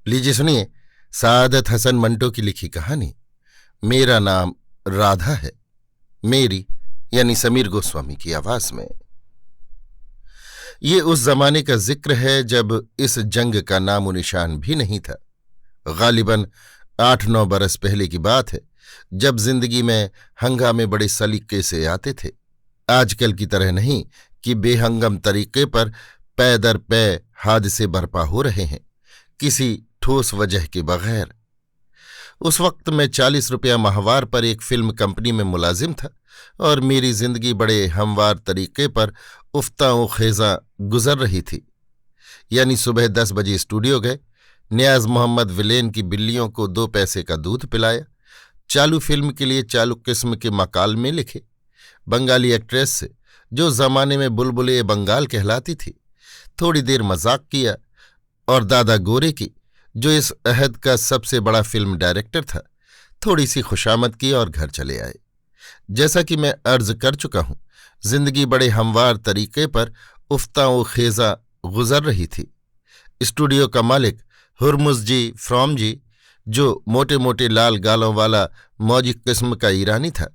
लीजिए सुनिए सादत हसन मंटो की लिखी कहानी मेरा नाम राधा है। मेरी यानी समीर गोस्वामी की आवाज में। ये उस जमाने का जिक्र है जब इस जंग का नामो निशान भी नहीं था। गालिबन 8-9 बरस पहले की बात है, जब जिंदगी में हंगामे बड़े सलीके से आते थे। आजकल की तरह नहीं कि बेहंगम तरीके पर पै दर पै हादसे बर्पा हो रहे हैं, किसी ठोस वजह के बगैर। उस वक्त मैं 40 रुपया माहवार पर एक फिल्म कंपनी में मुलाजिम था और मेरी जिंदगी बड़े हमवार तरीके पर उफ्ताओं खेजा गुजर रही थी। यानी सुबह 10 बजे स्टूडियो गए, नियाज मोहम्मद विलेन की बिल्लियों को 2 पैसे का दूध पिलाया, चालू फिल्म के लिए चालू किस्म के मकालमे लिखे, बंगाली एक्ट्रेस से जो जमाने में बुलबुले बंगाल कहलाती थी थोड़ी देर मजाक किया, और दादा गोरे की जो इस अहद का सबसे बड़ा फिल्म डायरेक्टर था थोड़ी सी खुशामद की और घर चले आए। जैसा कि मैं अर्ज कर चुका हूं, जिंदगी बड़े हमवार तरीके पर उफ्ताओं खेजा गुजर रही थी। स्टूडियो का मालिक हुरमुज जी फ्रॉम जी, जो मोटे मोटे लाल गालों वाला मौजी किस्म का ईरानी था,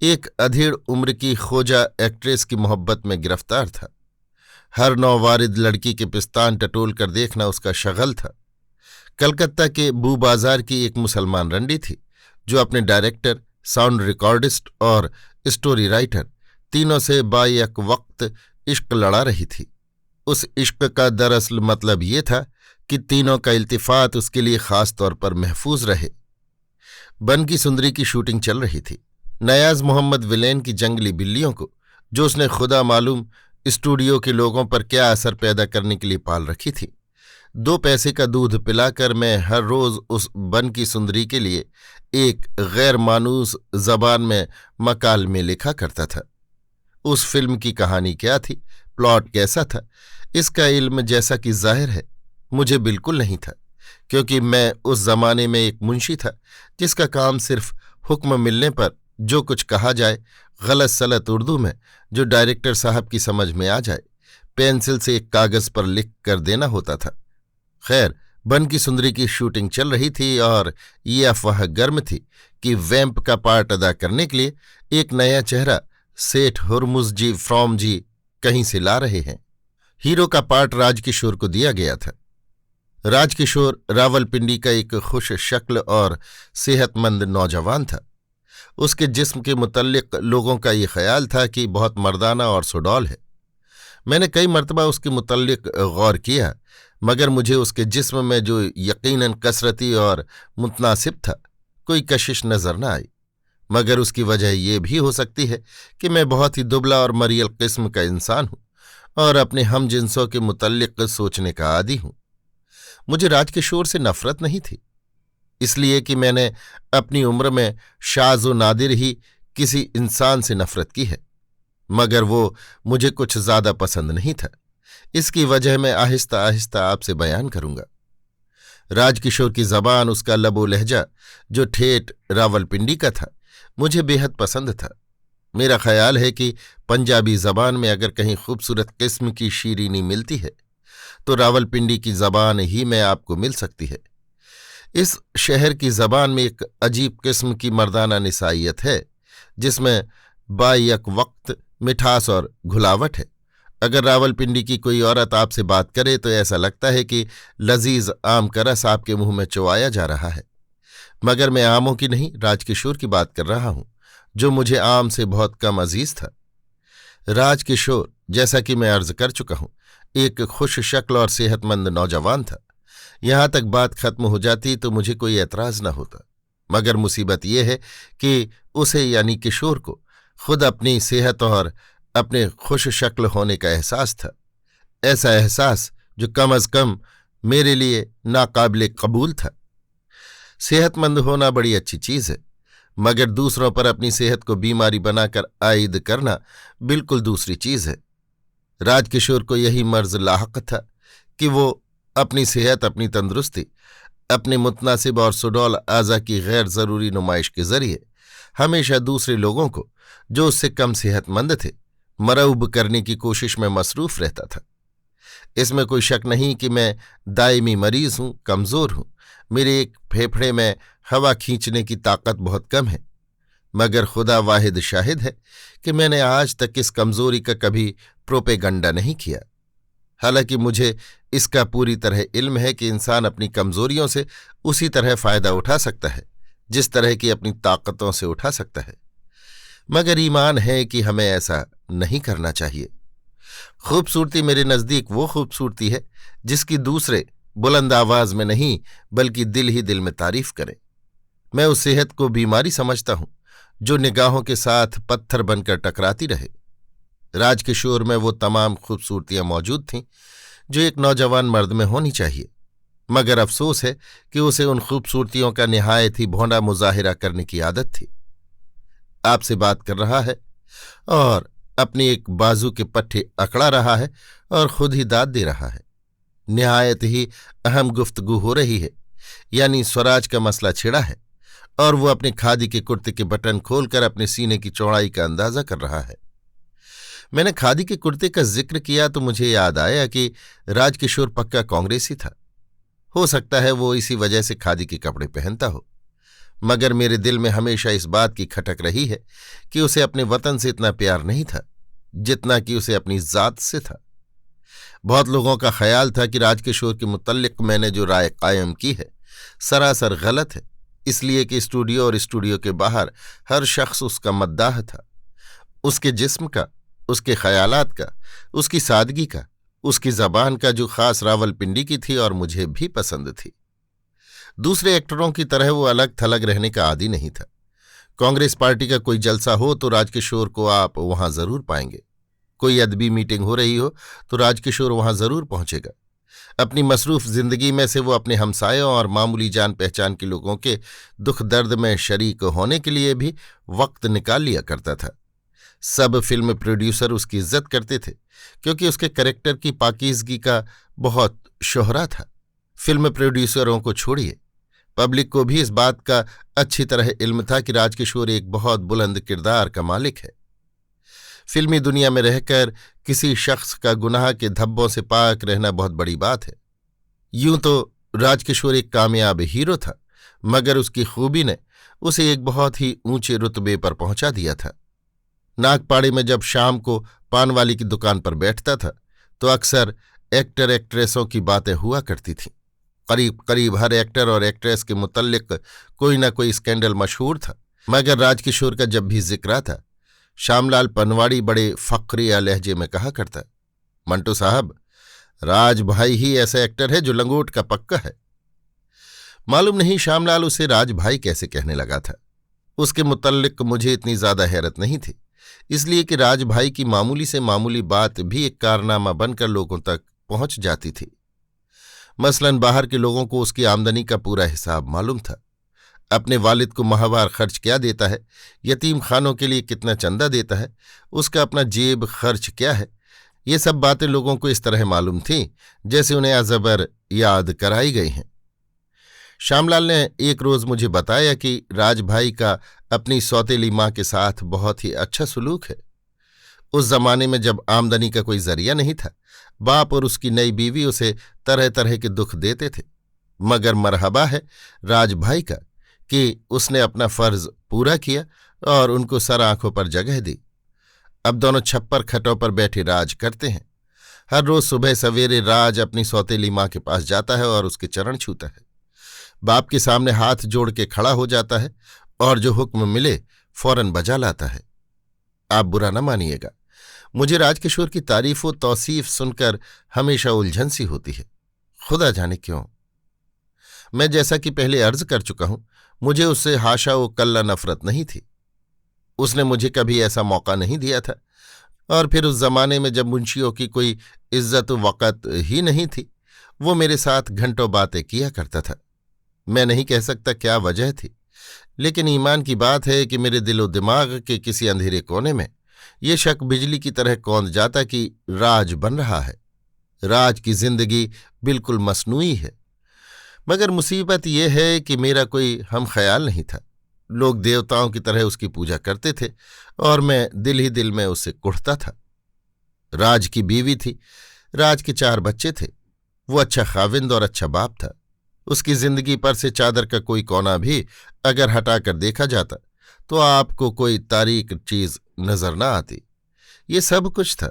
एक अधेड़ उम्र की खोजा एक्ट्रेस की मोहब्बत में गिरफ्तार था। हर नौवारिद लड़की के पिस्तान टटोल कर देखना उसका शगल था। कलकत्ता के बू बाजार की एक मुसलमान रंडी थी जो अपने डायरेक्टर, साउंड रिकॉर्डिस्ट और स्टोरी राइटर तीनों से बायक वक्त इश्क लड़ा रही थी। उस इश्क का दरअसल मतलब ये था कि तीनों का इल्तिफात उसके लिए खास तौर पर महफूज रहे। बन की सुंदरी की शूटिंग चल रही थी। नयाज मोहम्मद विलेन की जंगली बिल्लियों को, जो उसने खुदा मालूम स्टूडियो के लोगों पर क्या असर पैदा करने के लिए पाल रखी थी, 2 पैसे का दूध पिलाकर मैं हर रोज उस बन की सुंदरी के लिए एक गैर मानूस जबान में मकालमे लिखा करता था। उस फिल्म की कहानी क्या थी, प्लॉट कैसा था, इसका इल्म जैसा कि जाहिर है मुझे बिल्कुल नहीं था, क्योंकि मैं उस जमाने में एक मुंशी था जिसका काम सिर्फ हुक्म मिलने पर जो कुछ कहा जाए गलत सलत उर्दू में जो डायरेक्टर साहब की समझ में आ जाए पेंसिल से एक कागज पर लिख कर देना होता था। खैर, बन की सुंदरी की शूटिंग चल रही थी और ये अफवाह गर्म थी कि वैम्प का पार्ट अदा करने के लिए एक नया चेहरा सेठ हुरमुज जी फ्रॉम जी कहीं से ला रहे हैं। हीरो का पार्ट राजकिशोर को दिया गया था। राजकिशोर रावलपिंडी का एक खुश शक्ल और सेहतमंद नौजवान था। उसके जिस्म के मुतल्लिक लोगों का ये ख्याल था कि बहुत मर्दाना और सुडौल है। मैंने कई मर्तबा उसके मुतल्लिक गौर किया, मगर मुझे उसके जिस्म में जो यकीनन कसरती और मुतनासिब था कोई कशिश नजर न आई। मगर उसकी वजह यह भी हो सकती है कि मैं बहुत ही दुबला और मरियल किस्म का इंसान हूं और अपने हम जिन्सों के मुतल्लिक सोचने का आदी हूं। मुझे राजकिशोर से नफरत नहीं थी, इसलिए कि मैंने अपनी उम्र में शाज़ व नादिर ही किसी इंसान से नफरत की है, मगर वो मुझे कुछ ज्यादा पसंद नहीं था। इसकी वजह मैं आहिस्ता आहिस्ता आपसे बयान करूंगा। राजकिशोर की जबान, उसका लबो लहजा जो ठेठ रावलपिंडी का था, मुझे बेहद पसंद था। मेरा ख्याल है कि पंजाबी जबान में अगर कहीं खूबसूरत किस्म की शीरीनी मिलती है तो रावलपिंडी की जबान ही में आपको मिल सकती है। इस शहर की जबान में एक अजीब किस्म की मर्दाना निसाइयत है जिसमें बायक वक्त मिठास और घुलावट है। अगर रावलपिंडी की कोई औरत आपसे बात करे तो ऐसा लगता है कि लजीज आम का रस आपके मुंह में चुवाया जा रहा है। मगर मैं आमों की नहीं, राजकिशोर की बात कर रहा हूं, जो मुझे आम से बहुत कम अजीज था। राजकिशोर, जैसा कि मैं अर्ज कर चुका हूं, एक खुश शक्ल और सेहतमंद नौजवान था। यहां तक बात खत्म हो जाती तो मुझे कोई एतराज न होता, मगर मुसीबत यह है कि उसे यानी किशोर को खुद अपनी सेहत और अपने खुश शक्ल होने का एहसास था। ऐसा एहसास जो कम अज कम मेरे लिए नाकाबिले कबूल था। सेहतमंद होना बड़ी अच्छी चीज है, मगर दूसरों पर अपनी सेहत को बीमारी बनाकर आयद करना बिल्कुल दूसरी चीज है। राजकिशोर को यही मर्ज लाहक था कि वो अपनी सेहत, अपनी तंदुरुस्ती, अपने मुतनासिब और सुडौल आज़ा की गैर जरूरी नुमाइश के जरिए हमेशा दूसरे लोगों को, जो उससे कम सेहतमंद थे, मरऊब करने की कोशिश में मसरूफ रहता था। इसमें कोई शक नहीं कि मैं दायमी मरीज हूं, कमजोर हूं। मेरे एक फेफड़े में हवा खींचने की ताकत बहुत कम है, मगर खुदा वाहिद शाहिद है कि मैंने आज तक इस कमजोरी का कभी प्रोपेगंडा नहीं किया। हालांकि मुझे इसका पूरी तरह इल्म है कि इंसान अपनी कमजोरियों से उसी तरह फायदा उठा सकता है जिस तरह की अपनी ताकतों से उठा सकता है, मगर ईमान है कि हमें ऐसा नहीं करना चाहिए। खूबसूरती मेरे नज़दीक वो खूबसूरती है जिसकी दूसरे बुलंद आवाज में नहीं बल्कि दिल ही दिल में तारीफ करें। मैं उस सेहत को बीमारी समझता हूं जो निगाहों के साथ पत्थर बनकर टकराती रहे। राजकिशोर में वो तमाम खूबसूरतियां मौजूद थीं जो एक नौजवान मर्द में होनी चाहिए, मगर अफसोस है कि उसे उन खूबसूरतियों का निहायत ही भोंडा मुजाहिरा करने की आदत थी। आपसे बात कर रहा है और अपनी एक बाजू के पट्टे अकड़ा रहा है और खुद ही दाद दे रहा है। निहायत ही अहम गुफ्तगू हो रही है, यानी स्वराज का मसला छिड़ा है और वो अपने खादी के कुर्ते के बटन खोलकर अपने सीने की चौड़ाई का अंदाजा कर रहा है। मैंने खादी के कुर्ते का जिक्र किया तो मुझे याद आया कि राजकिशोर पक्का कांग्रेसी था। हो सकता है वो इसी वजह से खादी के कपड़े पहनता हो, मगर मेरे दिल में हमेशा इस बात की खटक रही है कि उसे अपने वतन से इतना प्यार नहीं था जितना कि उसे अपनी जात से था। बहुत लोगों का ख्याल था कि राजकिशोर के मुतल्लिक मैंने जो राय कायम की है सरासर गलत है, इसलिए कि स्टूडियो और स्टूडियो के बाहर हर शख्स उसका मद्दाह था। उसके जिस्म का, उसके ख्यालात का, उसकी सादगी का, उसकी जबान का जो खास रावलपिंडी की थी और मुझे भी पसंद थी। दूसरे एक्टरों की तरह वो अलग थलग रहने का आदी नहीं था। कांग्रेस पार्टी का कोई जलसा हो तो राजकिशोर को आप वहां जरूर पाएंगे। कोई अदबी मीटिंग हो रही हो तो राजकिशोर वहां जरूर पहुंचेगा। अपनी मसरूफ जिंदगी में से वो अपने हमसायों और मामूली जान पहचान के लोगों के दुख दर्द में शरीक होने के लिए भी वक्त निकाल लिया करता था। सब फिल्म प्रोड्यूसर उसकी इज्जत करते थे क्योंकि उसके कैरेक्टर की पाकीज़गी का बहुत शोहरा था। फिल्म प्रोड्यूसरों को छोड़िए, पब्लिक को भी इस बात का अच्छी तरह इल्म था कि राजकिशोर एक बहुत बुलंद किरदार का मालिक है। फिल्मी दुनिया में रहकर किसी शख्स का गुनाह के धब्बों से पाक रहना बहुत बड़ी बात है। यूं तो राजकिशोर एक कामयाब हीरो था, मगर उसकी खूबी ने उसे एक बहुत ही ऊंचे रुतबे पर पहुंचा दिया था। नागपाड़े में जब शाम को पान वाली की दुकान पर बैठता था तो अक्सर एक्टर एक्ट्रेसों की बातें हुआ करती थीं। करीब करीब हर एक्टर और एक्ट्रेस के मुतल्लिक कोई न कोई स्कैंडल मशहूर था, मगर राजकिशोर का जब भी जिक्र आता श्यामलाल पनवाड़ी बड़े फक्रिया लहजे में कहा करता, मंटू साहब, राज भाई ही ऐसा एक्टर है जो लंगोट का पक्का है। मालूम नहीं श्यामलाल उसे राज भाई कैसे कहने लगा था। उसके मुतल्लिक मुझे इतनी ज्यादा हैरत नहीं थी, इसलिए कि राज भाई की मामूली से मामूली बात भी एक कारनामा बनकर लोगों तक पहुंच जाती थी। मसलन बाहर के लोगों को उसकी आमदनी का पूरा हिसाब मालूम था। अपने वालिद को माहवार खर्च क्या देता है, यतीम खानों के लिए कितना चंदा देता है, उसका अपना जेब खर्च क्या है, ये सब बातें लोगों को इस तरह मालूम थीं जैसे उन्हें अजबर याद कराई गई हैं। श्यामलाल ने एक रोज मुझे बताया कि राजभाई का अपनी सौतेली माँ के साथ बहुत ही अच्छा सुलूक है। उस जमाने में जब आमदनी का कोई जरिया नहीं था, बाप और उसकी नई बीवी उसे तरह तरह के दुख देते थे, मगर मरहबा है राजभाई का कि उसने अपना फर्ज पूरा किया और उनको सर आंखों पर जगह दी। अब दोनों छप्पर खटों पर बैठे राज करते हैं। हर रोज सुबह सवेरे राज अपनी सौतेली माँ के पास जाता है और उसके चरण छूता है। बाप के सामने हाथ जोड़ के खड़ा हो जाता है और जो हुक्म मिले फौरन बजा लाता है। आप बुरा न मानिएगा, मुझे राजकिशोर की तारीफ व तौसीफ सुनकर हमेशा उलझन सी होती है, खुदा जाने क्यों। मैं जैसा कि पहले अर्ज कर चुका हूं, मुझे उससे हाशा व कल्ला नफरत नहीं थी। उसने मुझे कभी ऐसा मौका नहीं दिया था, और फिर उस जमाने में जब मुंशियों की कोई इज्जत वक़्त ही नहीं थी, वो मेरे साथ घंटों बातें किया करता था। मैं नहीं कह सकता क्या वजह थी, लेकिन ईमान की बात है कि मेरे दिलो दिमाग के किसी अंधेरे कोने में ये शक बिजली की तरह कौंध जाता कि राज बन रहा है। राज की जिंदगी बिल्कुल मसनूई है, मगर मुसीबत यह है कि मेरा कोई हम ख्याल नहीं था। लोग देवताओं की तरह उसकी पूजा करते थे और मैं दिल ही दिल में उससे कुढ़ता था। राज की बीवी थी, राज के 4 बच्चे थे। वो अच्छा खाविंद और अच्छा बाप था। उसकी जिंदगी पर से चादर का कोई कोना भी अगर हटाकर देखा जाता तो आपको कोई तारीक चीज नजर न आती। ये सब कुछ था,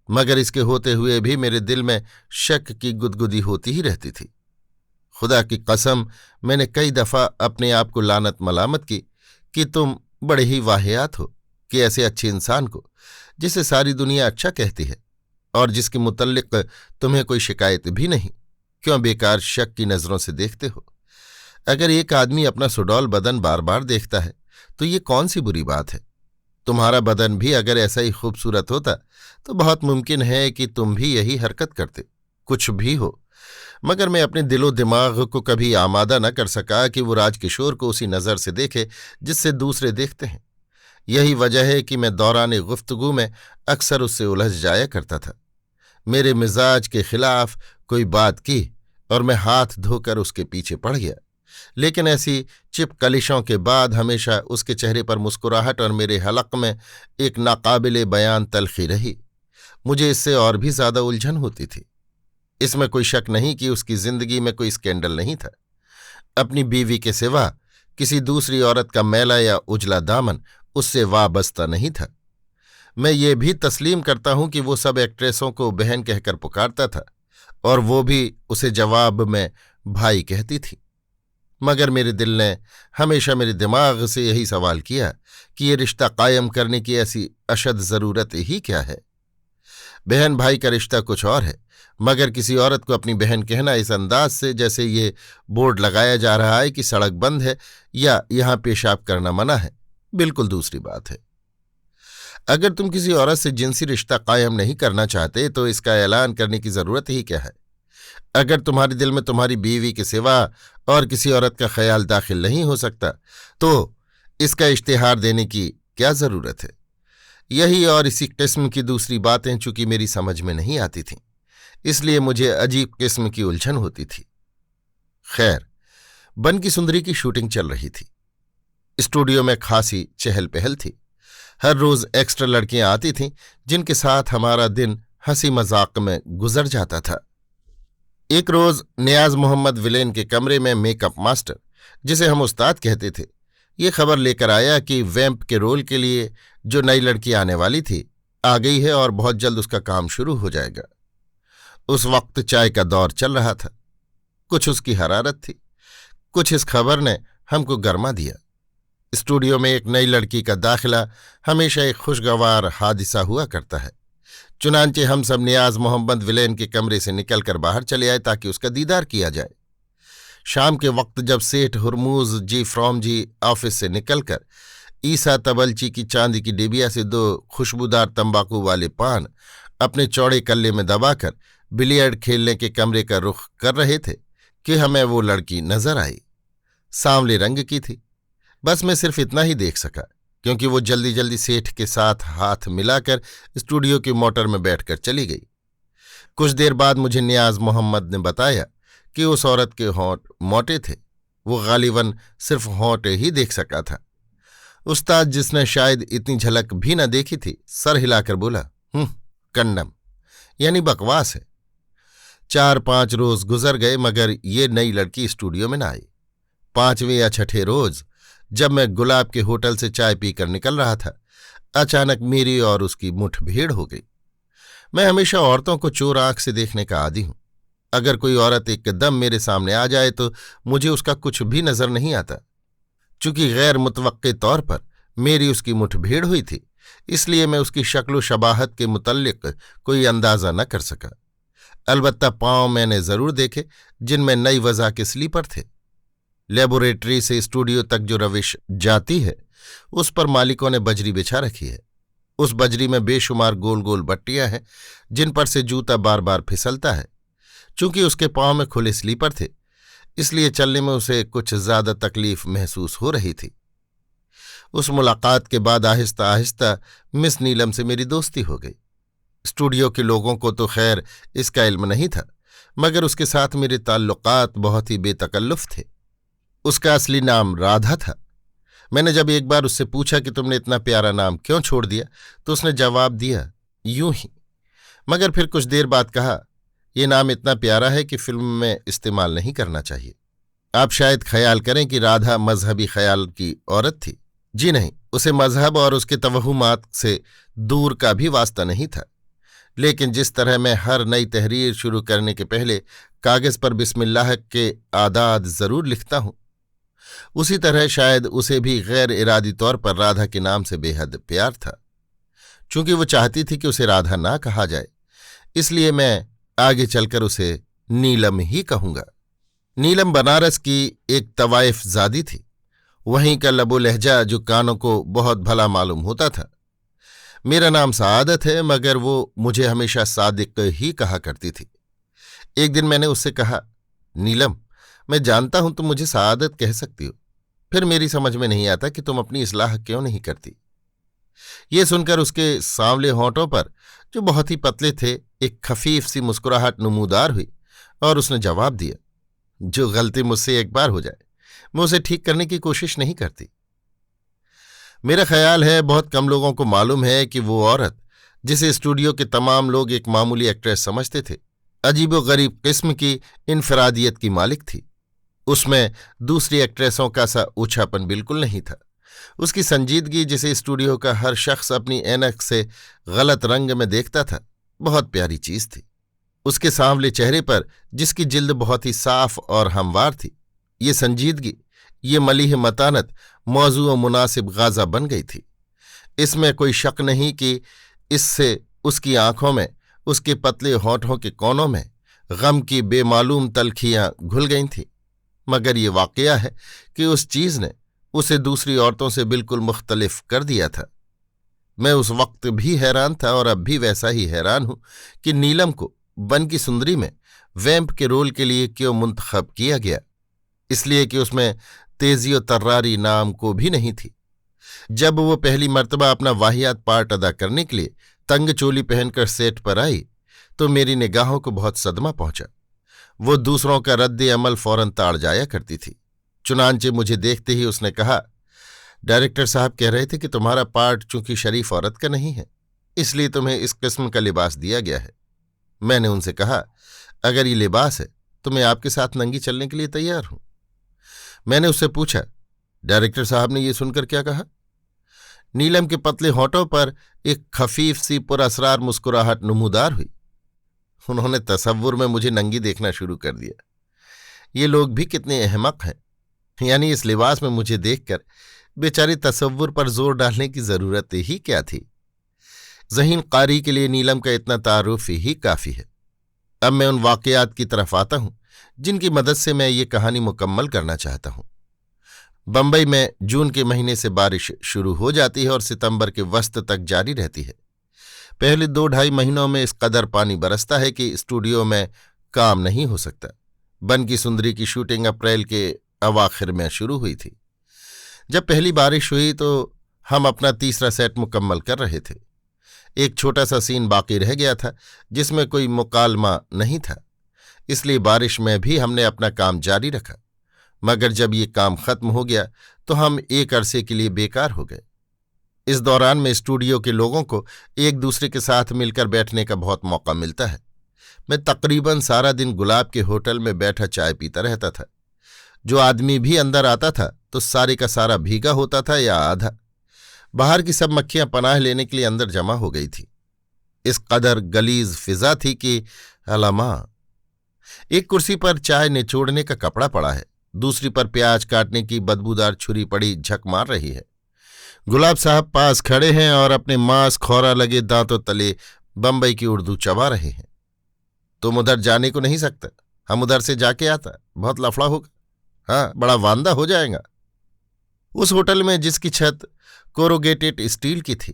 मगर इसके होते हुए भी मेरे दिल में शक की गुदगुदी होती ही रहती थी। खुदा की कसम, मैंने कई दफा अपने आप को लानत मलामत की कि तुम बड़े ही वाहियात हो कि ऐसे अच्छे इंसान को, जिसे सारी दुनिया अच्छा कहती है और जिसके मुतल्लिक तुम्हें कोई शिकायत भी नहीं, क्यों बेकार शक की नजरों से देखते हो। अगर एक आदमी अपना सुडौल बदन बार बार देखता है तो ये कौन सी बुरी बात है। तुम्हारा बदन भी अगर ऐसा ही खूबसूरत होता तो बहुत मुमकिन है कि तुम भी यही हरकत करते, कुछ भी हो। मगर मैं अपने दिलो दिमाग को कभी आमादा न कर सका कि वो राजकिशोर को उसी नज़र से देखे जिससे दूसरे देखते हैं। यही वजह है कि मैं दौरान गुफ्तगू में अक्सर उससे उलझ जाया करता था। मेरे मिजाज के खिलाफ कोई बात की और मैं हाथ धोकर उसके पीछे पड़ गया, लेकिन ऐसी चिपकलिशों के बाद हमेशा उसके चेहरे पर मुस्कुराहट और मेरे हलक में एक नाकाबिले बयान तलखी रही। मुझे इससे और भी ज्यादा उलझन होती थी। इसमें कोई शक नहीं कि उसकी जिंदगी में कोई स्कैंडल नहीं था। अपनी बीवी के सिवा किसी दूसरी औरत का मैला या उजला दामन उससे वाबस्ता नहीं था। मैं ये भी तस्लीम करता हूं कि वो सब एक्ट्रेसों को बहन कहकर पुकारता था और वो भी उसे जवाब में भाई कहती थी। मगर मेरे दिल ने हमेशा मेरे दिमाग से यही सवाल किया कि ये रिश्ता कायम करने की ऐसी अशद ज़रूरत ही क्या है। बहन भाई का रिश्ता कुछ और है, मगर किसी औरत को अपनी बहन कहना इस अंदाज से जैसे ये बोर्ड लगाया जा रहा है कि सड़क बंद है या यहाँ पेशाब करना मना है, बिल्कुल दूसरी बात है। अगर तुम किसी औरत से जिनसी रिश्ता कायम नहीं करना चाहते तो इसका ऐलान करने की जरूरत ही क्या है। अगर तुम्हारे दिल में तुम्हारी बीवी के सिवा और किसी औरत का ख्याल दाखिल नहीं हो सकता तो इसका इश्तिहार देने की क्या जरूरत है। यही और इसी किस्म की दूसरी बातें चूंकि मेरी समझ में नहीं आती थीं, इसलिए मुझे अजीब किस्म की उलझन होती थी। खैर, बन की सुंदरी की शूटिंग चल रही थी। स्टूडियो में खासी चहल पहल थी। हर रोज एक्स्ट्रा लड़कियां आती थीं जिनके साथ हमारा दिन हंसी मजाक में गुजर जाता था। एक रोज नियाज मोहम्मद विलेन के कमरे में मेकअप मास्टर, जिसे हम उस्ताद कहते थे, ये खबर लेकर आया कि वैम्प के रोल के लिए जो नई लड़की आने वाली थी आ गई है और बहुत जल्द उसका काम शुरू हो जाएगा। उस वक्त चाय का दौर चल रहा था। कुछ उसकी हरारत थी, कुछ इस खबर ने हमको गरमा दिया। स्टूडियो में एक नई लड़की का दाखिला हमेशा एक खुशगवार हादिसा हुआ करता है। चुनांचे हम सब नियाज मोहम्मद विलेन के कमरे से निकलकर बाहर चले आए ताकि उसका दीदार किया जाए। शाम के वक्त जब सेठ हुरमूज जी फ्रॉम जी ऑफिस से निकलकर ईसा तबलची की चांदी की डिबिया से 2 खुशबूदार तंबाकू वाले पान अपने चौड़े कल्ले में दबाकर बिलियर्ड खेलने के कमरे का रुख कर रहे थे कि हमें वो लड़की नजर आई। सांवले रंग की थी। बस मैं सिर्फ इतना ही देख सका, क्योंकि वो जल्दी जल्दी सेठ के साथ हाथ मिलाकर स्टूडियो की मोटर में बैठकर चली गई। कुछ देर बाद मुझे नियाज मोहम्मद ने बताया कि उस औरत के होंठ मोटे थे। वो गालिबन सिर्फ होंठ ही देख सका था। उस्ताद, जिसने शायद इतनी झलक भी न देखी थी, सर हिलाकर बोला, कंडम, यानी बकवास है। 4-5 रोज गुजर गए मगर ये नई लड़की स्टूडियो में न आई। 5वें या 6ठे रोज जब मैं गुलाब के होटल से चाय पीकर निकल रहा था, अचानक मेरी और उसकी मुठभेड़ हो गई। मैं हमेशा औरतों को चोर आंख से देखने का आदी हूं। अगर कोई औरत एकदम मेरे सामने आ जाए तो मुझे उसका कुछ भी नजर नहीं आता। चूंकि गैर मुतवक्के तौर पर मेरी उसकी मुठभेड़ हुई थी, इसलिए मैं उसकी शक्ल शबाहत के मुतल्लिक कोई अंदाजा न कर सका। अलबत्ता पांव मैंने जरूर देखे जिनमें नई वजह के स्लीपर थे। लेबोरेटरी से स्टूडियो तक जो रविश जाती है उस पर मालिकों ने बजरी बिछा रखी है। उस बजरी में बेशुमार गोल गोल बट्टियां हैं जिन पर से जूता बार बार फिसलता है। चूंकि उसके पांव में खुले स्लीपर थे, इसलिए चलने में उसे कुछ ज्यादा तकलीफ महसूस हो रही थी। उस मुलाकात के बाद आहिस्ता आहिस्ता मिस नीलम से मेरी दोस्ती हो गई। स्टूडियो के लोगों को तो खैर इसका इल्म नहीं था, मगर उसके साथ मेरे ताल्लुकात बहुत ही बेतकल्लुफ थे। उसका असली नाम राधा था। मैंने जब एक बार उससे पूछा कि तुमने इतना प्यारा नाम क्यों छोड़ दिया, तो उसने जवाब दिया, यूं ही। मगर फिर कुछ देर बाद कहा, ये नाम इतना प्यारा है कि फिल्म में इस्तेमाल नहीं करना चाहिए। आप शायद ख्याल करें कि राधा मजहबी ख्याल की औरत थी। जी नहीं, उसे मजहब और उसके तवहुमात से दूर का भी वास्ता नहीं था। लेकिन जिस तरह मैं हर नई तहरीर शुरू करने के पहले कागज पर बिस्मिल्लाह के आदाद जरूर लिखता हूं, उसी तरह शायद उसे भी गैर इरादी तौर पर राधा के नाम से बेहद प्यार था। चूंकि वो चाहती थी कि उसे राधा ना कहा जाए, इसलिए मैं आगे चलकर उसे नीलम ही कहूंगा। नीलम बनारस की एक तवाइफ ज़ादी थी। वहीं का लबो लहजा जो कानों को बहुत भला मालूम होता था। मेरा नाम सआदत है, मगर वो मुझे हमेशा सादिक ही कहा करती थी। एक दिन मैंने उससे कहा, नीलम, मैं जानता हूं तुम मुझे सआदत कह सकती हो, फिर मेरी समझ में नहीं आता कि तुम अपनी इस्लाह क्यों नहीं करती। ये सुनकर उसके सांवले होंठों पर, जो बहुत ही पतले थे, एक खफीफ सी मुस्कुराहट नमूदार हुई और उसने जवाब दिया, जो गलती मुझसे एक बार हो जाए मैं उसे ठीक करने की कोशिश नहीं करती। मेरा ख्याल है बहुत कम लोगों को मालूम है कि वो औरत, जिसे स्टूडियो के तमाम लोग एक मामूली एक्ट्रेस समझते थे, अजीबोगरीब किस्म की इनफरादियत की मालिक थी। उसमें दूसरी एक्ट्रेसों का सा ऊंचापन बिल्कुल नहीं था। उसकी संजीदगी, जिसे स्टूडियो का हर शख्स अपनी ऐनक से गलत रंग में देखता था, बहुत प्यारी चीज थी। उसके सांवले चेहरे पर, जिसकी जिल्द बहुत ही साफ और हमवार थी, ये संजीदगी, ये मलीह मतानत मौजू मुनासिब गाजा बन गई थी। इसमें कोई शक नहीं कि इससे उसकी आंखों में, उसके पतले होंठों के कोनों में गम की बेमालूम तलखियां घुल गई थीं। मगर ये वाकया है कि उस चीज ने उसे दूसरी औरतों से बिल्कुल मुख्तलिफ कर दिया था। मैं उस वक्त भी हैरान था और अब भी वैसा ही हैरान हूं कि नीलम को बन की सुंदरी में वैम्प के रोल के लिए क्यों मुंतखब किया गया। इसलिए कि उसमें तेजी और तर्रारी नाम को भी नहीं थी। जब वो पहली मर्तबा अपना वाहियात पार्ट अदा करने के लिए तंग चोली पहनकर सेट पर आई, तो मेरी निगाहों को बहुत सदमा पहुंचा। वो दूसरों का रद्द अमल फौरन ताड़ जाया करती थी। चुनांचे मुझे देखते ही उसने कहा, डायरेक्टर साहब कह रहे थे कि तुम्हारा पार्ट चूंकि शरीफ औरत का नहीं है, इसलिए तुम्हें इस किस्म का लिबास दिया गया है। मैंने उनसे कहा, अगर ये लिबास है तो मैं आपके साथ नंगी चलने के लिए तैयार हूं। मैंने उससे पूछा, डायरेक्टर साहब ने ये सुनकर क्या कहा? नीलम के पतले होंठों पर एक खफीफ सी पुरअसरार मुस्कुराहट नमूदार हुई। उन्होंने तसव्वुर में मुझे नंगी देखना शुरू कर दिया। ये लोग भी कितने अहमक हैं, यानी इस लिबास में मुझे देखकर बेचारी तसव्वुर पर जोर डालने की जरूरत ही क्या थी। ज़हीन कारी के लिए नीलम का इतना तारुफ ही काफी है। अब मैं उन वाकयात की तरफ आता हूं जिनकी मदद से मैं ये कहानी मुकम्मल करना चाहता हूं। बंबई में जून के महीने से बारिश शुरू हो जाती है और सितंबर के वस्त तक जारी रहती है। पहले 2-2.5 महीनों में इस कदर पानी बरसता है कि स्टूडियो में काम नहीं हो सकता। बन की सुंदरी की शूटिंग अप्रैल के अवाखिर में शुरू हुई थी। जब पहली बारिश हुई तो हम अपना तीसरा सेट मुकम्मल कर रहे थे। एक छोटा सा सीन बाकी रह गया था जिसमें कोई मुकालमा नहीं था, इसलिए बारिश में भी हमने अपना काम जारी रखा। मगर जब ये काम खत्म हो गया तो हम एक अरसे के लिए बेकार हो गए। इस दौरान में स्टूडियो के लोगों को एक दूसरे के साथ मिलकर बैठने का बहुत मौका मिलता है। मैं तकरीबन सारा दिन गुलाब के होटल में बैठा चाय पीता रहता था। जो आदमी भी अंदर आता था तो सारे का सारा भीगा होता था या आधा। बाहर की सब मक्खियां पनाह लेने के लिए अंदर जमा हो गई थी। इस कदर गलीज फिजा थी कि अलामा, एक कुर्सी पर चाय निचोड़ने का कपड़ा पड़ा है, दूसरी पर प्याज काटने की बदबूदार छुरी पड़ी झक मार रही है। गुलाब साहब पास खड़े हैं और अपने मांस खौरा लगे दांतों तले बंबई की उर्दू चबा रहे हैं। तुम उधर जाने को नहीं सकता, हम उधर से जाके आता, बहुत लफड़ा होगा, हाँ बड़ा वांदा हो जाएगा। उस होटल में जिसकी छत कोरोगेटेड स्टील की थी,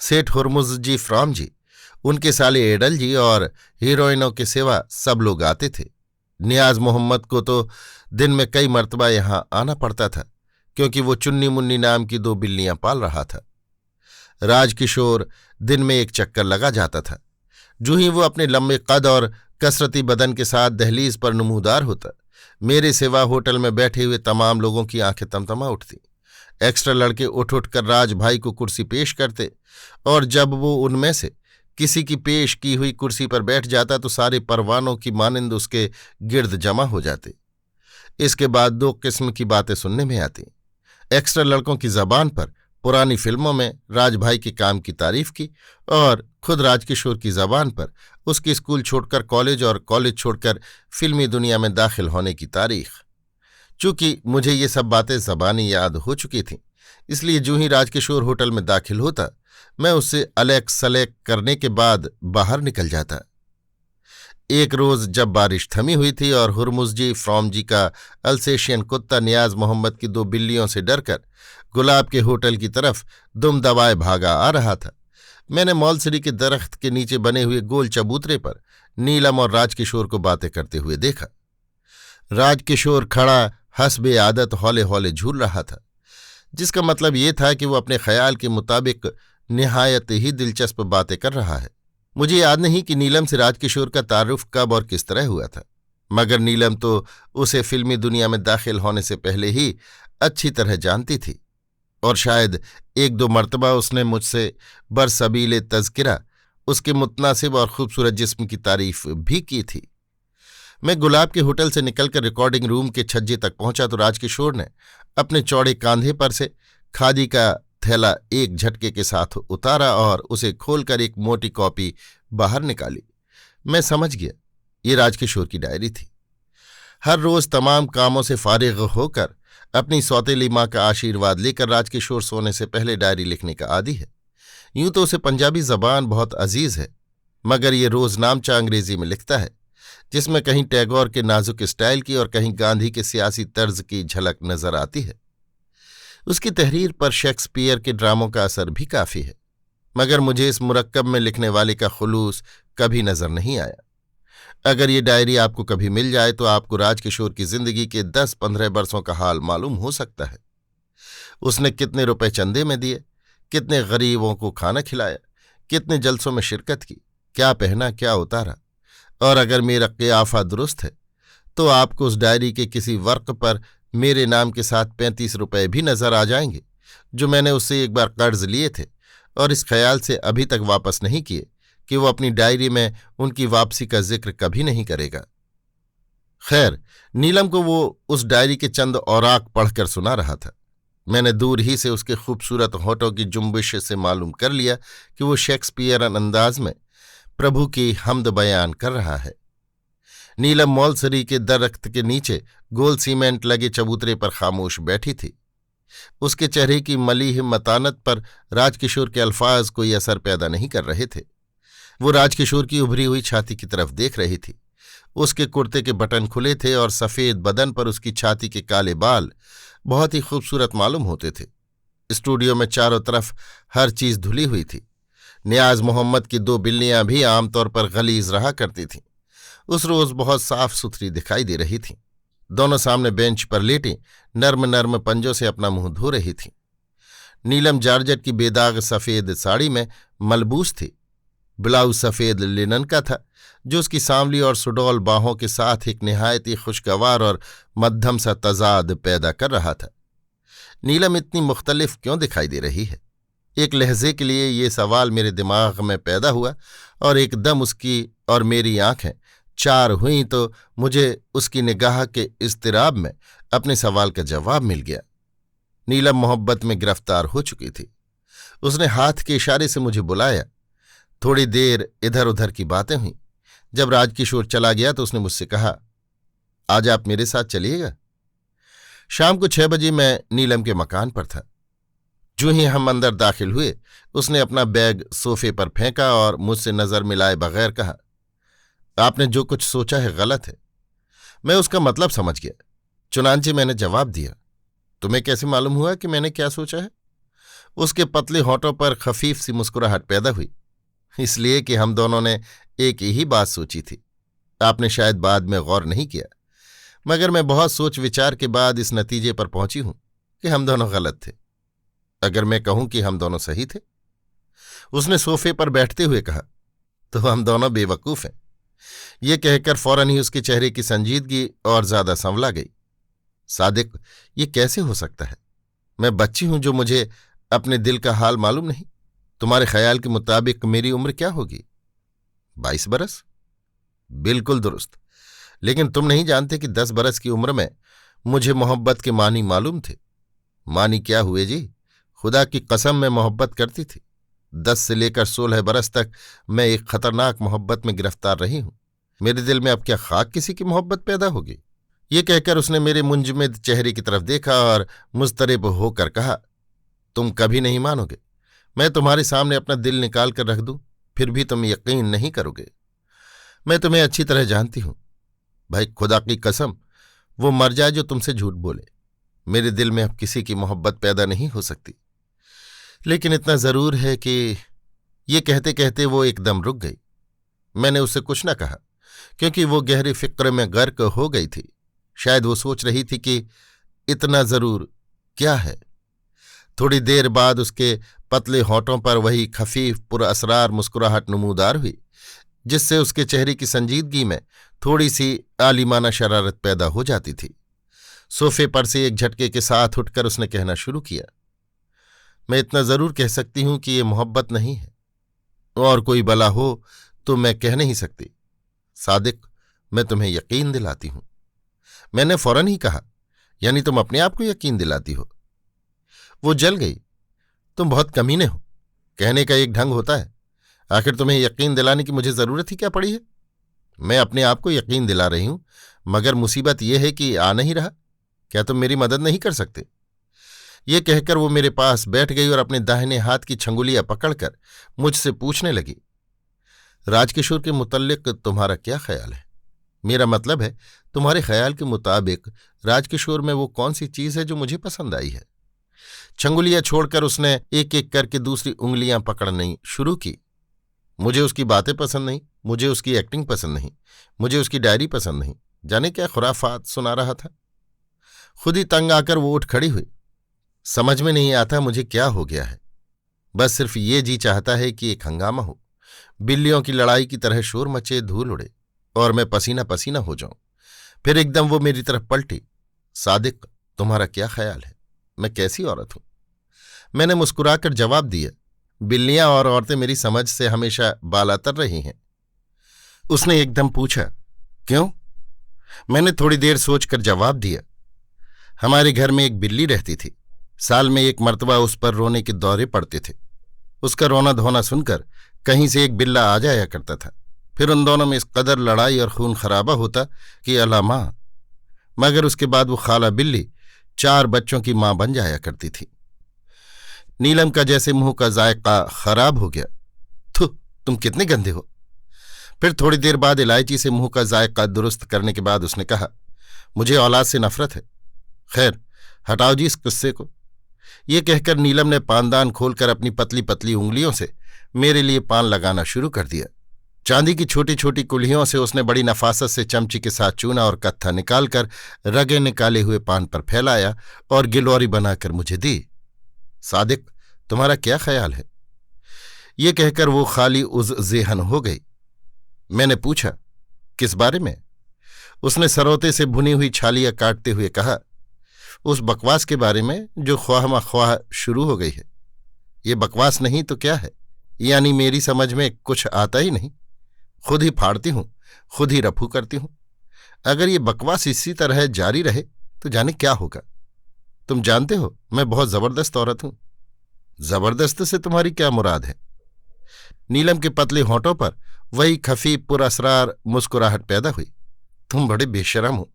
सेठ हुरमुज जी फ्राम जी, उनके साले एडल जी और हीरोइनों के सिवा सब लोग आते थे। नियाज मोहम्मद को तो दिन में कई मर्तबा यहां आना पड़ता था, क्योंकि वो चुन्नी मुन्नी नाम की 2 बिल्लियां पाल रहा था। राजकिशोर दिन में एक चक्कर लगा जाता था। जो ही वो अपने लंबे कद और कसरती बदन के साथ दहलीज पर नमूदार होता, मेरे सिवा होटल में बैठे हुए तमाम लोगों की आंखें तमतमा उठती। एक्स्ट्रा लड़के उठ उठ कर राज भाई को कुर्सी पेश करते और जब वो उनमें से किसी की पेश की हुई कुर्सी पर बैठ जाता तो सारे परवानों की मानिंद उसके गिर्द जमा हो जाते। इसके बाद दो किस्म की बातें सुनने में आती। एक्स्ट्रा लड़कों की जबान पर पुरानी फिल्मों में राजभाई के काम की तारीफ की, और खुद राजकिशोर की जबान पर उसके स्कूल छोड़कर कॉलेज और कॉलेज छोड़कर फिल्मी दुनिया में दाखिल होने की तारीख। चूंकि मुझे ये सब बातें जबानी याद हो चुकी थीं, इसलिए जो ही राजकिशोर होटल में दाखिल होता मैं उससे अलेक सलेक करने के बाद बाहर निकल जाता। एक रोज जब बारिश थमी हुई थी और हुरमुज़जी फ्रॉमजी का अल्सेशियन कुत्ता नियाज मोहम्मद की दो बिल्लियों से डरकर गुलाब के होटल की तरफ दुम दबाए भागा आ रहा था, मैंने मौलसरी के दरख्त के नीचे बने हुए गोल चबूतरे पर नीलम और राजकिशोर को बातें करते हुए देखा। राजकिशोर खड़ा हस्बे आदत हौले हौले झूल रहा था, जिसका मतलब ये था कि वो अपने ख्याल के मुताबिक निहायत ही दिलचस्प बातें कर रहा है। मुझे याद नहीं कि नीलम से राजकिशोर का तारुफ कब और किस तरह हुआ था, मगर नीलम तो उसे फिल्मी दुनिया में दाखिल होने से पहले ही अच्छी तरह जानती थी, और शायद एक दो मर्तबा उसने मुझसे बरसबीले तज़किरा उसके मुतनासिब और खूबसूरत जिस्म की तारीफ भी की थी। मैं गुलाब के होटल से निकलकर रिकॉर्डिंग रूम के छज्जे तक पहुंचा तो राजकिशोर ने अपने चौड़े कांधे पर से खादी का थैला एक झटके के साथ उतारा और उसे खोलकर एक मोटी कॉपी बाहर निकाली। मैं समझ गया ये राजकिशोर की डायरी थी। हर रोज तमाम कामों से फारिग होकर अपनी सौतेली माँ का आशीर्वाद लेकर राजकिशोर सोने से पहले डायरी लिखने का आदी है। यूं तो उसे पंजाबी जबान बहुत अजीज है, मगर ये रोजनामचा अंग्रेजी में लिखता है, जिसमें कहीं टैगोर के नाजुक स्टाइल की और कहीं गांधी के सियासी तर्ज की झलक नजर आती है। उसकी तहरीर पर शेक्सपियर के ड्रामों का असर भी काफी है, मगर मुझे इस मुरक्कब में लिखने वाले का खुलूस कभी नजर नहीं आया। अगर ये डायरी आपको कभी मिल जाए तो आपको राजकिशोर की जिंदगी के 10-15 बरसों का हाल मालूम हो सकता है। उसने कितने रुपए चंदे में दिए, कितने गरीबों को खाना खिलाया, कितने जलसों में शिरकत की, क्या पहना क्या उतारा। और अगर मेरा क़ियाफ़ा दुरुस्त है तो आपको उस डायरी के किसी वर्क पर मेरे नाम के साथ 35 रुपए भी नजर आ जाएंगे, जो मैंने उससे एक बार कर्ज लिए थे और इस ख्याल से अभी तक वापस नहीं किए कि वो अपनी डायरी में उनकी वापसी का जिक्र कभी नहीं करेगा। खैर, नीलम को वो उस डायरी के चंद औराक पढ़कर सुना रहा था। मैंने दूर ही से उसके खूबसूरत होठों की जुम्बिश से मालूम कर लिया कि वो शेक्सपियरन अंदाज में प्रभु की हमद बयान कर रहा है। नीलम मौलसरी के दरख्त के नीचे गोल सीमेंट लगे चबूतरे पर खामोश बैठी थी। उसके चेहरे की मलीह मतानत पर राजकिशोर के अल्फाज कोई असर पैदा नहीं कर रहे थे। वो राजकिशोर की उभरी हुई छाती की तरफ देख रही थी। उसके कुर्ते के बटन खुले थे और सफ़ेद बदन पर उसकी छाती के काले बाल बहुत ही खूबसूरत मालूम होते थे। स्टूडियो में चारों तरफ हर चीज धुली हुई थी। नियाज मोहम्मद की दो बिल्लियां भी आमतौर पर गलीज रहा करती थीं। उस रोज बहुत साफ सुथरी दिखाई दे रही थीं। दोनों सामने बेंच पर लेटी नर्म नर्म पंजों से अपना मुंह धो रही थीं। नीलम जार्जेट की बेदाग सफ़ेद साड़ी में मलबूस थी। ब्लाउज सफ़ेद लिनन का था, जो उसकी सांवली और सुडौल बाहों के साथ एक निहायत ही खुशगवार और मध्यम सा तजाद पैदा कर रहा था। नीलम इतनी मुख्तलिफ क्यों दिखाई दे रही है? एक लहजे के लिए ये सवाल मेरे दिमाग में पैदा हुआ और एकदम उसकी और मेरी आंखें चार हुईं तो मुझे उसकी निगाह के इज़्तिराब में अपने सवाल का जवाब मिल गया। नीलम मोहब्बत में गिरफ्तार हो चुकी थी। उसने हाथ के इशारे से मुझे बुलाया। थोड़ी देर इधर उधर की बातें हुईं। जब राजकिशोर चला गया तो उसने मुझसे कहा, आज आप मेरे साथ चलिएगा। शाम को 6 बजे मैं नीलम के मकान पर था। जो ही हम अंदर दाखिल हुए, उसने अपना बैग सोफे पर फेंका और मुझसे नजर मिलाए बगैर कहा, आपने जो कुछ सोचा है गलत है। मैं उसका मतलब समझ गया। चुनांचे मैंने जवाब दिया, तुम्हें कैसे मालूम हुआ कि मैंने क्या सोचा है? उसके पतले होठों पर खफीफ सी मुस्कुराहट पैदा हुई। इसलिए कि हम दोनों ने एक ही बात सोची थी। आपने शायद बाद में गौर नहीं किया, मगर मैं बहुत सोच विचार के बाद इस नतीजे पर पहुंची हूं कि हम दोनों गलत थे। अगर मैं कहूं कि हम दोनों सही थे, उसने सोफे पर बैठते हुए कहा, तो हम दोनों बेवकूफ हैं। ये कहकर फौरन ही उसके चेहरे की संजीदगी और ज्यादा संवला गई। सादिक, ये कैसे हो सकता है? मैं बच्ची हूं जो मुझे अपने दिल का हाल मालूम नहीं। तुम्हारे ख्याल के मुताबिक मेरी उम्र क्या होगी? 22 बरस? बिल्कुल दुरुस्त। लेकिन तुम नहीं जानते कि 10 बरस की उम्र में मुझे मोहब्बत के मानी मालूम थे। मानी क्या हुए जी, खुदा की कसम मैं मोहब्बत करती थी। 10 से लेकर 16 बरस तक मैं एक खतरनाक मोहब्बत में गिरफ्तार रही हूं। मेरे दिल में अब क्या खाक किसी की मोहब्बत पैदा होगी? ये कहकर उसने मेरे मुंजमद चेहरे की तरफ देखा और मुस्तरिब होकर कहा, तुम कभी नहीं मानोगे। मैं तुम्हारे सामने अपना दिल निकाल कर रख दूं, फिर भी तुम यकीन नहीं करोगे। मैं तुम्हें अच्छी तरह जानती हूं। भाई खुदा की कसम, वो मर जाए जो तुमसे झूठ बोले। मेरे दिल में अब किसी की मोहब्बत पैदा नहीं हो सकती। लेकिन इतना जरूर है कि ये कहते कहते वो एकदम रुक गई। मैंने उससे कुछ न कहा, क्योंकि वो गहरी फिक्र में गर्क हो गई थी। शायद वो सोच रही थी कि इतना जरूर क्या है। थोड़ी देर बाद उसके पतले होंठों पर वही खफीफ पुरअसरार मुस्कुराहट नमूदार हुई, जिससे उसके चेहरे की संजीदगी में थोड़ी सी आलिमाना शरारत पैदा हो जाती थी। सोफे पर से एक झटके के साथ उठकर उसने कहना शुरू किया, मैं इतना जरूर कह सकती हूं कि ये मोहब्बत नहीं है, और कोई बला हो तो मैं कह नहीं सकती। सादिक, मैं तुम्हें यकीन दिलाती हूं। मैंने फौरन ही कहा, यानी तुम अपने आप को यकीन दिलाती हो? वो जल गई। तुम बहुत कमीने हो। कहने का एक ढंग होता है। आखिर तुम्हें यकीन दिलाने की मुझे जरूरत ही क्या पड़ी है? मैं अपने आप को यकीन दिला रही हूं, मगर मुसीबत यह है कि आ नहीं रहा। क्या तुम मेरी मदद नहीं कर सकते? ये कहकर वो मेरे पास बैठ गई और अपने दाहिने हाथ की छंगुलियां पकड़कर मुझसे पूछने लगी, राजकिशोर के मुतल्लिक तुम्हारा क्या ख्याल है? मेरा मतलब है, तुम्हारे ख्याल के मुताबिक राजकिशोर में वो कौन सी चीज है जो मुझे पसंद आई है? छंगुलियां छोड़कर उसने एक एक करके दूसरी उंगलियां पकड़नी शुरू की। मुझे उसकी बातें पसंद नहीं, मुझे उसकी एक्टिंग पसंद नहीं, मुझे उसकी डायरी पसंद नहीं। जाने क्या खुराफात सुना रहा था। खुद ही तंग आकर वो उठ खड़ी हुई। समझ में नहीं आता मुझे क्या हो गया है। बस सिर्फ ये जी चाहता है कि एक हंगामा हो, बिल्लियों की लड़ाई की तरह शोर मचे, धूल उड़े और मैं पसीना पसीना हो जाऊं। फिर एकदम वो मेरी तरफ पलटी, सादिक, तुम्हारा क्या ख्याल है? मैं कैसी औरत हूं? मैंने मुस्कुराकर जवाब दिया, बिल्लियां और औरतें मेरी समझ से हमेशा बालातर रही हैं। उसने एकदम पूछा, क्यों? मैंने थोड़ी देर सोचकर जवाब दिया, हमारे घर में एक बिल्ली रहती थी। साल में एक मर्तबा उस पर रोने के दौरे पड़ते थे। उसका रोना धोना सुनकर कहीं से एक बिल्ला आ जाया करता था। फिर उन दोनों में इस कदर लड़ाई और खून खराबा होता कि अला मां। मगर उसके बाद वो खाला बिल्ली 4 बच्चों की मां बन जाया करती थी। नीलम का जैसे मुंह का जायका खराब हो गया। थु, तुम कितने गंदे हो। फिर थोड़ी देर बाद इलायची से मुंह का जायका दुरुस्त करने के बाद उसने कहा, मुझे औलाद से नफरत है। खैर, हटाओ जी इस किस्से को। ये कहकर नीलम ने पानदान खोलकर अपनी पतली पतली उंगलियों से मेरे लिए पान लगाना शुरू कर दिया। चांदी की छोटी छोटी कुल्हियों से उसने बड़ी नफासत से चमची के साथ चूना और कत्था निकालकर रगे निकाले हुए पान पर फैलाया और गिलौरी बनाकर मुझे दी। सादिक, तुम्हारा क्या ख्याल है? ये कहकर वो खाली उज जेहन हो गई। मैंने पूछा, किस बारे में? उसने सरोते से भुनी हुई छालियां काटते हुए कहा, उस बकवास के बारे में जो ख्वाह शुरू हो गई है। ये बकवास नहीं तो क्या है? यानी मेरी समझ में कुछ आता ही नहीं। खुद ही फाड़ती हूं, खुद ही रफू करती हूं। अगर ये बकवास इसी तरह जारी रहे तो जाने क्या होगा। तुम जानते हो मैं बहुत जबरदस्त औरत हूं। जबरदस्त से तुम्हारी क्या मुराद है? नीलम के पतले होंठों पर वही खफी पुरअसरार मुस्कुराहट पैदा हुई। तुम बड़े बेशरम हो,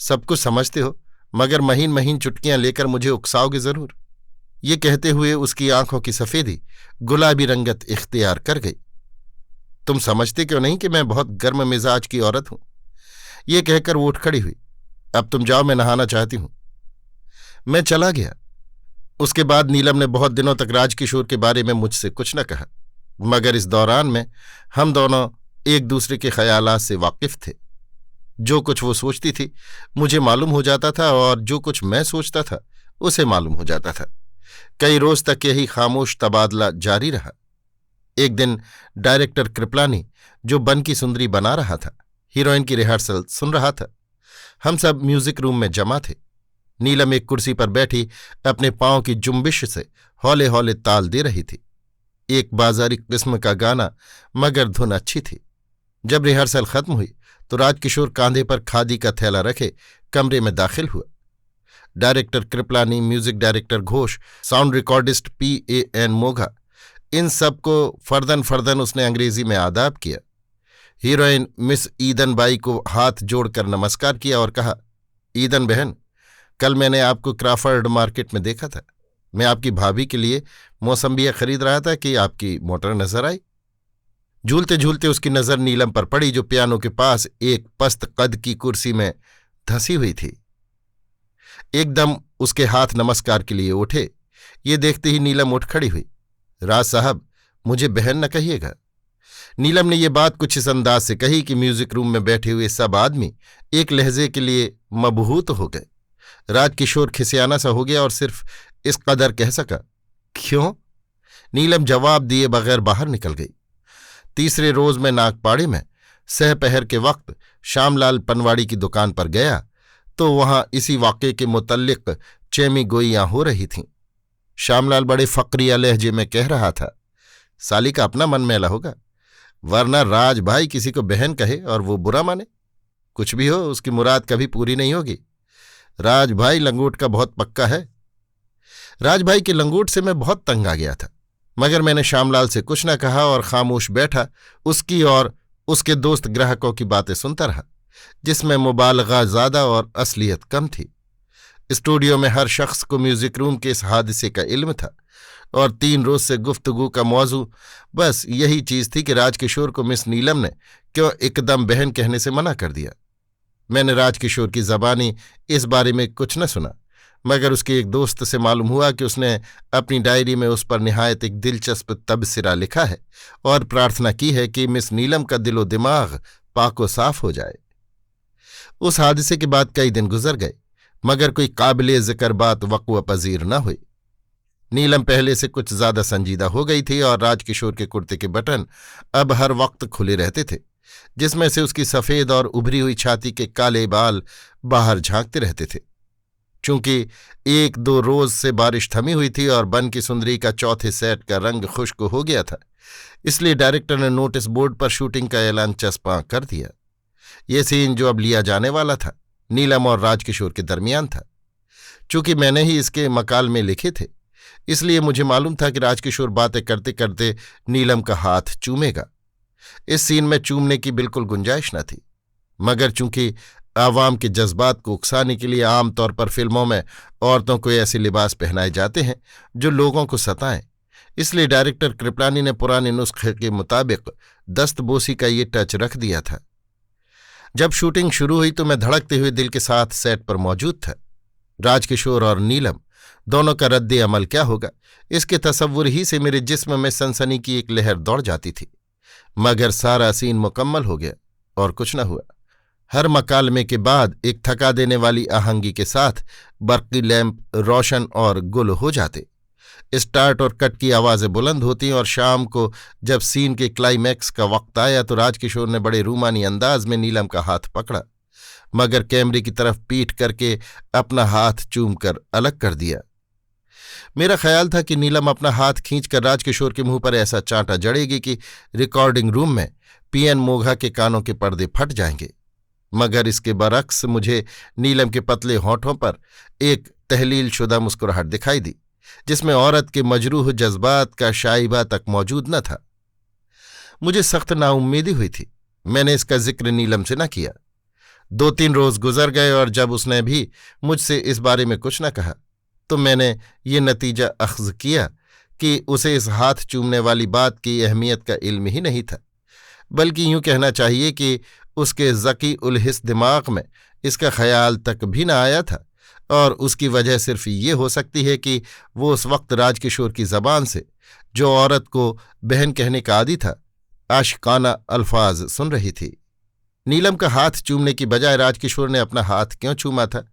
सब कुछ समझते हो, मगर महीन महीन चुटकियां लेकर मुझे उकसाओगे जरूर। ये कहते हुए उसकी आंखों की सफेदी गुलाबी रंगत इख्तियार कर गई। तुम समझते क्यों नहीं कि मैं बहुत गर्म मिजाज की औरत हूं? ये कहकर वो उठ खड़ी हुई। अब तुम जाओ, मैं नहाना चाहती हूं। मैं चला गया। उसके बाद नीलम ने बहुत दिनों तक राजकिशोर के बारे में मुझसे कुछ न कहा, मगर इस दौरान में हम दोनों एक दूसरे के ख्यालात से वाकिफ थे। जो कुछ वो सोचती थी मुझे मालूम हो जाता था, और जो कुछ मैं सोचता था उसे मालूम हो जाता था। कई रोज तक यही खामोश तबादला जारी रहा। एक दिन डायरेक्टर कृपलानी, जो बन की सुंदरी बना रहा था, हीरोइन की रिहर्सल सुन रहा था। हम सब म्यूजिक रूम में जमा थे। नीलम एक कुर्सी पर बैठी अपने पांव की जुम्बिश से हौले हौले ताल दे रही थी। एक बाजारी किस्म का गाना, मगर धुन अच्छी थी। जब रिहर्सल खत्म हुई तो राजकिशोर कांधे पर खादी का थैला रखे कमरे में दाखिल हुआ। Director Kripalani, music director Ghosh, sound recordist PAN मोघा, इन सबको फर्दन फर्दन उसने अंग्रेजी में आदाब किया। हीरोइन मिस ईदन बाई को हाथ जोड़कर नमस्कार किया और कहा, ईदन बहन, कल मैंने आपको क्राफर्ड मार्केट में देखा था। मैं आपकी भाभी के लिए मौसम्बियाँ खरीद रहा था कि आपकी मोटर नजर आई। झूलते झूलते उसकी नजर नीलम पर पड़ी, जो पियानो के पास एक पस्त कद की कुर्सी में धंसी हुई थी। एकदम उसके हाथ नमस्कार के लिए उठे। ये देखते ही नीलम उठ खड़ी हुई। राज साहब, मुझे बहन न कहिएगा। नीलम ने यह बात कुछ इस अंदाज से कही कि म्यूजिक रूम में बैठे हुए सब आदमी एक लहजे के लिए मबहूत हो गए। राजकिशोर खिसियाना सा हो गया और सिर्फ इस कदर कह सका, क्यों? नीलम जवाब दिए बगैर बाहर निकल गई। तीसरे रोज मैं नागपाड़े में सहपहर के वक्त श्यामलाल पनवाड़ी की दुकान पर गया तो वहां इसी वाक़े के मुतल्लिक चैमी गोइयां हो रही थीं। श्यामलाल बड़े फक्रिया लहजे में कह रहा था, साली का अपना मन मैला होगा, वरना राज भाई किसी को बहन कहे और वो बुरा माने। कुछ भी हो, उसकी मुराद कभी पूरी नहीं होगी। राज भाई लंगोट का बहुत पक्का है। राज भाई के लंगोट से मैं बहुत तंग आ गया था, मगर मैंने श्यामलाल से कुछ न कहा और खामोश बैठा उसकी और उसके दोस्त ग्राहकों की बातें सुनता रहा, जिसमें मुबालगा ज्यादा और असलियत कम थी। स्टूडियो में हर शख्स को म्यूजिक रूम के इस हादसे का इल्म था और 3 रोज से गुफ्तगू का मौजू बस यही चीज थी कि राजकिशोर को मिस नीलम ने क्यों एकदम बहन कहने से मना कर दिया। मैंने राजकिशोर की ज़बानी इस बारे में कुछ न सुना, मगर उसके एक दोस्त से मालूम हुआ कि उसने अपनी डायरी में उस पर निहायत एक दिलचस्प तबसरा लिखा है और प्रार्थना की है कि मिस नीलम का दिलो दिमाग पाको साफ हो जाए। उस हादसे के बाद कई दिन गुजर गए, मगर कोई काबिले जिक्र बात वक़्व पजीर न हुई। नीलम पहले से कुछ ज्यादा संजीदा हो गई थी और राजकिशोर के कुर्ते के बटन अब हर वक्त खुले रहते थे, जिसमें से उसकी सफेद और उभरी हुई छाती के काले बाल बाहर झांकते रहते थे। चूंकि 1-2 रोज से बारिश थमी हुई थी और बन की सुंदरी का चौथे सेट का रंग खुश्क हो गया था, इसलिए डायरेक्टर ने नोटिस बोर्ड पर शूटिंग का ऐलान चस्पा कर दिया। ये सीन जो अब लिया जाने वाला था, नीलम और राजकिशोर के दरमियान था। चूंकि मैंने ही इसके मकाल में लिखे थे, इसलिए मुझे मालूम था कि राजकिशोर बातें करते करते नीलम का हाथ चूमेगा। इस सीन में चूमने की बिल्कुल गुंजाइश न थी, मगर चूंकि आवाम के जज्बात को उकसाने के लिए आमतौर पर फिल्मों में औरतों को ऐसे लिबास पहनाए जाते हैं जो लोगों को सताएं, इसलिए डायरेक्टर कृपलानी ने पुराने नुस्खे के मुताबिक दस्तबोसी का ये टच रख दिया था। जब शूटिंग शुरू हुई तो मैं धड़कते हुए दिल के साथ सेट पर मौजूद था। राजकिशोर और नीलम दोनों का रद्द अमल क्या होगा, इसके तसव्वुर ही से मेरे जिस्म में सनसनी की एक लहर दौड़ जाती थी। मगर सारा सीन मुकम्मल हो गया और कुछ न हुआ। हर मकालमे के बाद एक थका देने वाली आहंगी के साथ बर्क़ी लैंप रोशन और गुल हो जाते, स्टार्ट और कट की आवाज़ें बुलंद होती और शाम को जब सीन के क्लाइमैक्स का वक्त आया तो राजकिशोर ने बड़े रूमानी अंदाज में नीलम का हाथ पकड़ा, मगर कैमरे की तरफ पीठ करके अपना हाथ चूमकर अलग कर दिया। मेरा ख्याल था कि नीलम अपना हाथ खींचकर राजकिशोर के मुंह पर ऐसा चांटा जड़ेगी कि रिकॉर्डिंग रूम में PN मोघा के कानों के पर्दे फट जाएंगे, मगर इसके बरक्स मुझे नीलम के पतले होठों पर एक तहलील शुदा मुस्कुराहट दिखाई दी, जिसमें औरत के मजरूह जज्बात का शाइबा तक मौजूद न था। मुझे सख्त नाउम्मीदी हुई थी। मैंने इसका जिक्र नीलम से न किया। 2-3 रोज गुजर गए और जब उसने भी मुझसे इस बारे में कुछ न कहा तो मैंने ये नतीजा अख्ज़ किया कि उसे इस हाथ चूमने वाली बात की अहमियत का इल्म ही नहीं था, बल्कि यूं कहना चाहिए कि उसके ज़की उल हिस्स दिमाग में इसका ख्याल तक भी न आया था, और उसकी वजह सिर्फ ये हो सकती है कि वो उस वक्त राजकिशोर की ज़बान से, जो औरत को बहन कहने का आदी था, आशिकाना अल्फाज सुन रही थी। नीलम का हाथ चूमने की बजाय राजकिशोर ने अपना हाथ क्यों चूमा था?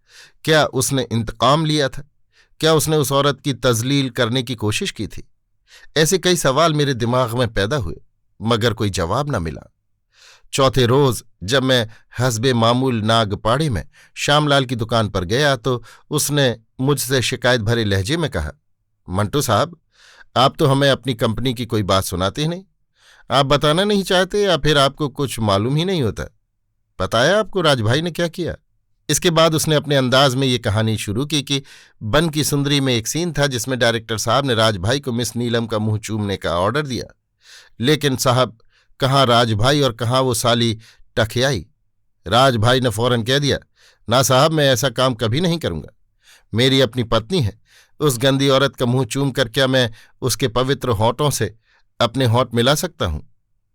क्या उसने इंतकाम लिया था? क्या उसने उस औरत की तजलील करने की कोशिश की थी? ऐसे कई सवाल मेरे दिमाग में पैदा हुए, मगर कोई जवाब न मिला। चौथे रोज जब मैं हस्बे मामूल नागपाड़े में श्यामलाल की दुकान पर गया तो उसने मुझसे शिकायत भरे लहजे में कहा, मंटू साहब, आप तो हमें अपनी कंपनी की कोई बात सुनाते ही नहीं। आप बताना नहीं चाहते या फिर आपको कुछ मालूम ही नहीं होता? बताया आपको राजभाई ने क्या किया? इसके बाद उसने अपने अंदाज में ये कहानी शुरू की कि बन की सुंदरी में एक सीन था जिसमें डायरेक्टर साहब ने राजभाई को मिस नीलम का मुंह चूमने का ऑर्डर दिया, लेकिन साहब कहाँ राजभाई और कहाँ वो साली टखियाई। राजभाई ने फौरन कह दिया, ना साहब, मैं ऐसा काम कभी नहीं करूंगा। मेरी अपनी पत्नी है, उस गंदी औरत का मुंह चूम कर क्या मैं उसके पवित्र होंठों से अपने होंठ मिला सकता हूं?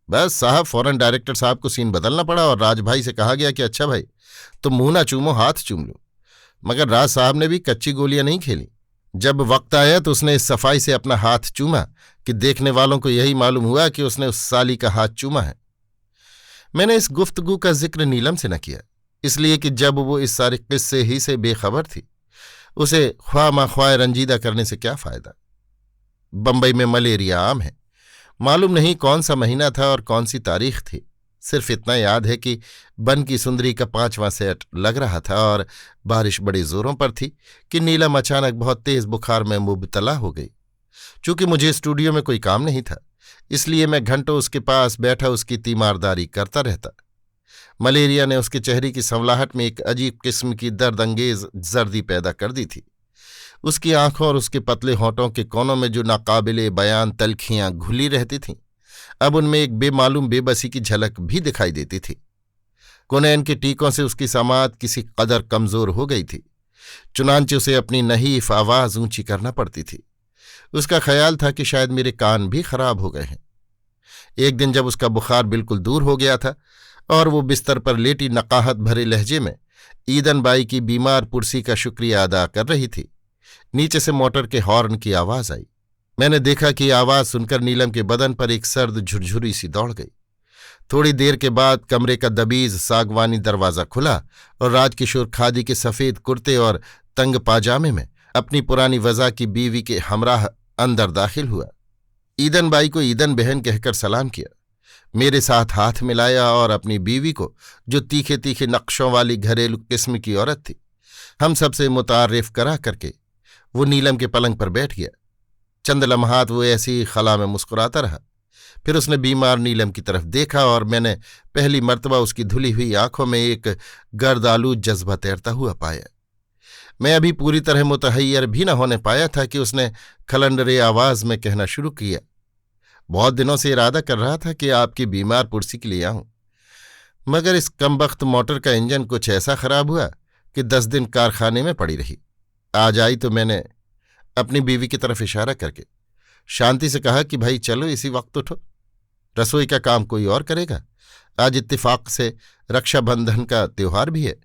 बस साहब फौरन डायरेक्टर साहब को सीन बदलना पड़ा और राजभाई से कहा गया कि अच्छा भाई, तुम मुंह ना चूमो, हाथ चूम लो। मगर राज साहब ने भी कच्ची गोलियां नहीं खेली। जब वक्त आया तो उसने इस सफाई से अपना हाथ चूमा कि देखने वालों को यही मालूम हुआ कि उसने उस साली का हाथ चूमा है। मैंने इस गुफ्तगू का जिक्र नीलम से न किया, इसलिए कि जब वो इस सारे किस्से ही से बेखबर थी, उसे ख्वाह माख्वाह रंजीदा करने से क्या फायदा। बंबई में मलेरिया आम है। मालूम नहीं कौन सा महीना था और कौन सी तारीख थी। सिर्फ इतना याद है कि बन की सुंदरी का 5वां सेट लग रहा था और बारिश बड़े जोरों पर थी कि नीलम अचानक बहुत तेज बुखार में मुबतला हो गई। चूंकि मुझे स्टूडियो में कोई काम नहीं था, इसलिए मैं घंटों उसके पास बैठा उसकी तीमारदारी करता रहता। मलेरिया ने उसके चेहरे की संवलाहट में एक अजीब किस्म की दर्दंगेज जर्दी पैदा कर दी थी। उसकी आंखों और उसके पतले होंठों के कोनों में जो नाकाबिले बयान तलखियां घुली रहती थीं, अब उनमें एक बेमालूम बेबसी की झलक भी दिखाई देती थी। कुनैन के टीकों से उसकी समात किसी कदर कमजोर हो गई थी, चुनांचे उसे अपनी नहीफ आवाज ऊंची करना पड़ती थी। उसका ख्याल था कि शायद मेरे कान भी खराब हो गए हैं। एक दिन जब उसका बुखार बिल्कुल दूर हो गया था और वो बिस्तर पर लेटी नकाहत भरे लहजे में ईदन बाई की बीमार पुरसी का शुक्रिया अदा कर रही थी, नीचे से मोटर के हॉर्न की आवाज आई। मैंने देखा कि आवाज सुनकर नीलम के बदन पर एक सर्द झुरझुरी सी दौड़ गई। थोड़ी देर के बाद कमरे का दबीज सागवानी दरवाजा खुला और राजकिशोर खादी के सफेद कुर्ते और तंग पाजामे में अपनी पुरानी वजह की बीवी के हमराह अंदर दाखिल हुआ। ईदन बाई को ईदन बहन कहकर सलाम किया, मेरे साथ हाथ मिलाया और अपनी बीवी को, जो तीखे तीखे नक्शों वाली घरेलू किस्म की औरत थी, हम सबसे मुतारिफ करा करके वो नीलम के पलंग पर बैठ गया। चंद लम्हात वो ऐसी खला में मुस्कुराता रहा। फिर उसने बीमार नीलम की तरफ देखा और मैंने पहली मर्तबा उसकी धुली हुई आंखों में एक गर्दालूद जज्बा तैरता हुआ पाया। मैं अभी पूरी तरह मुतहैयर भी न होने पाया था कि उसने खलंडरे आवाज में कहना शुरू किया, बहुत दिनों से इरादा कर रहा था कि आपकी बीमार पुरसी के लिए आऊं, मगर इस कमबख्त मोटर का इंजन कुछ ऐसा खराब हुआ कि 10 दिन कारखाने में पड़ी रही। आज आई तो मैंने अपनी बीवी की तरफ इशारा करके शांति से कहा कि भाई चलो इसी वक्त उठो, रसोई का काम कोई और करेगा। आज इत्तेफाक से रक्षाबंधन का त्योहार भी है,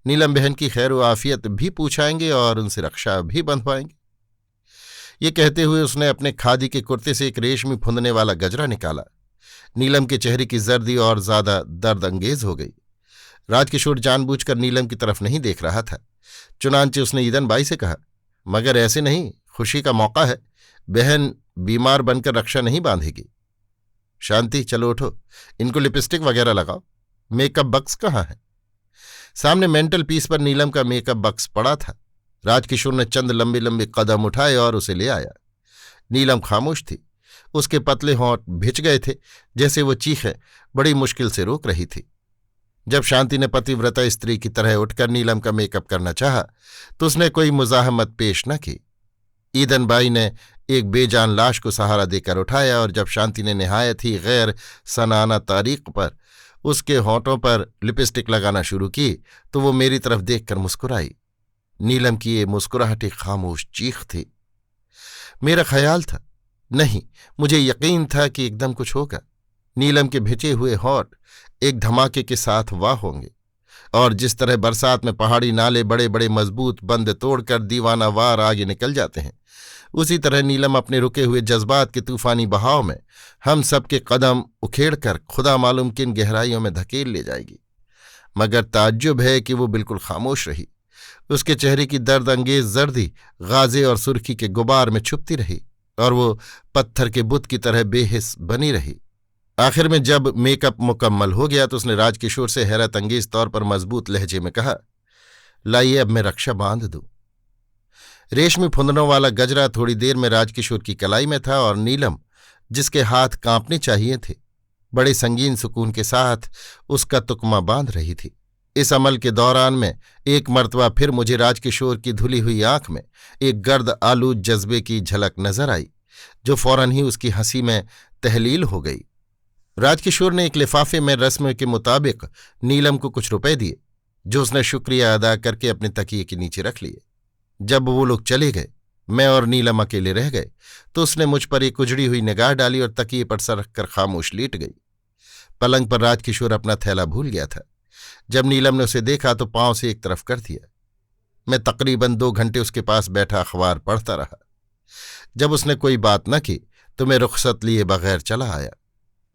नीलम बहन की खैर व आफियत भी पूछाएंगे और उनसे रक्षा भी बंधवाएंगे। ये कहते हुए उसने अपने खादी के कुर्ते से एक रेशमी फुंदने वाला गजरा निकाला। नीलम के चेहरे की जर्दी और ज्यादा दर्दंगेज हो गई। राजकिशोर जानबूझकर नीलम की तरफ नहीं देख रहा था। चुनांचे उसने ईदन बाई से कहा, मगर ऐसे नहीं, खुशी का मौका है, बहन बीमार बनकर रक्षा नहीं बांधेगी। शांति, चलो उठो, इनको लिपस्टिक वगैरह लगाओ। मेकअप बक्स कहाँ है? सामने मेंटल पीस पर नीलम का मेकअप बक्स पड़ा था। राजकिशोर ने चंद लंबे लंबे कदम उठाए और उसे ले आया। नीलम खामोश थी। उसके पतले होंठ भिज गए थे, जैसे वो चीखें बड़ी मुश्किल से रोक रही थी। जब शांति ने पतिव्रता स्त्री की तरह उठकर नीलम का मेकअप करना चाहा तो उसने कोई मुजाहमत पेश न की। ईदन बाई ने एक बेजान लाश को सहारा देकर उठाया और जब शांति ने निहायत ही गैर सनाना तारीख पर उसके होंठों पर लिपस्टिक लगाना शुरू की तो वो मेरी तरफ देखकर मुस्कुराई। नीलम की ये मुस्कुराहट एक खामोश चीख थी। मेरा ख्याल था, नहीं, मुझे यकीन था कि एकदम कुछ होगा। नीलम के भिजे हुए होंठ एक धमाके के साथ वाह होंगे और जिस तरह बरसात में पहाड़ी नाले बड़े बड़े मजबूत बंद तोड़कर दीवाना वार आगे निकल जाते हैं, उसी तरह नीलम अपने रुके हुए जज्बात के तूफानी बहाव में हम सबके कदम उखेड़कर खुदा मालूम किन गहराइयों में धकेल ले जाएगी। मगर ताज्जुब है कि वो बिल्कुल खामोश रही। उसके चेहरे की दर्द अंगेज जर्दी गाजे और सुर्खी के गुबार में छुपती रही और वो पत्थर के बुत की तरह बेहिस बनी रही। आखिर में जब मेकअप मुकम्मल हो गया तो उसने राजकिशोर से हैरत अंगेज तौर पर मजबूत लहजे में कहा, लाइए अब मैं रक्षा बांध दूं। रेशमी फुंदनों वाला गजरा थोड़ी देर में राजकिशोर की कलाई में था और नीलम, जिसके हाथ कांपने चाहिए थे, बड़े संगीन सुकून के साथ उसका तुकमा बांध रही थी। इस अमल के दौरान में एक मर्तबा फिर मुझे राजकिशोर की धुली हुई आंख में एक गर्द आलूद जज्बे की झलक नजर आई, जो फौरन ही उसकी हंसी में तहलील हो गई। राजकिशोर ने एक लिफाफे में रस्म के मुताबिक नीलम को कुछ रुपए दिए, जो उसने शुक्रिया अदा करके अपने तकिए के नीचे रख लिए। जब वो लोग चले गए, मैं और नीलम अकेले रह गए, तो उसने मुझ पर एक उजड़ी हुई निगाह डाली और तकिए पर सर रखकर खामोश लेट गई। पलंग पर राजकिशोर अपना थैला भूल गया था। जब नीलम ने उसे देखा तो पांव से एक तरफ कर दिया। मैं तकरीबन 2 घंटे उसके पास बैठा अखबार पढ़ता रहा। जब उसने कोई बात न की तो मैं रुखसत लिए बगैर चला आया।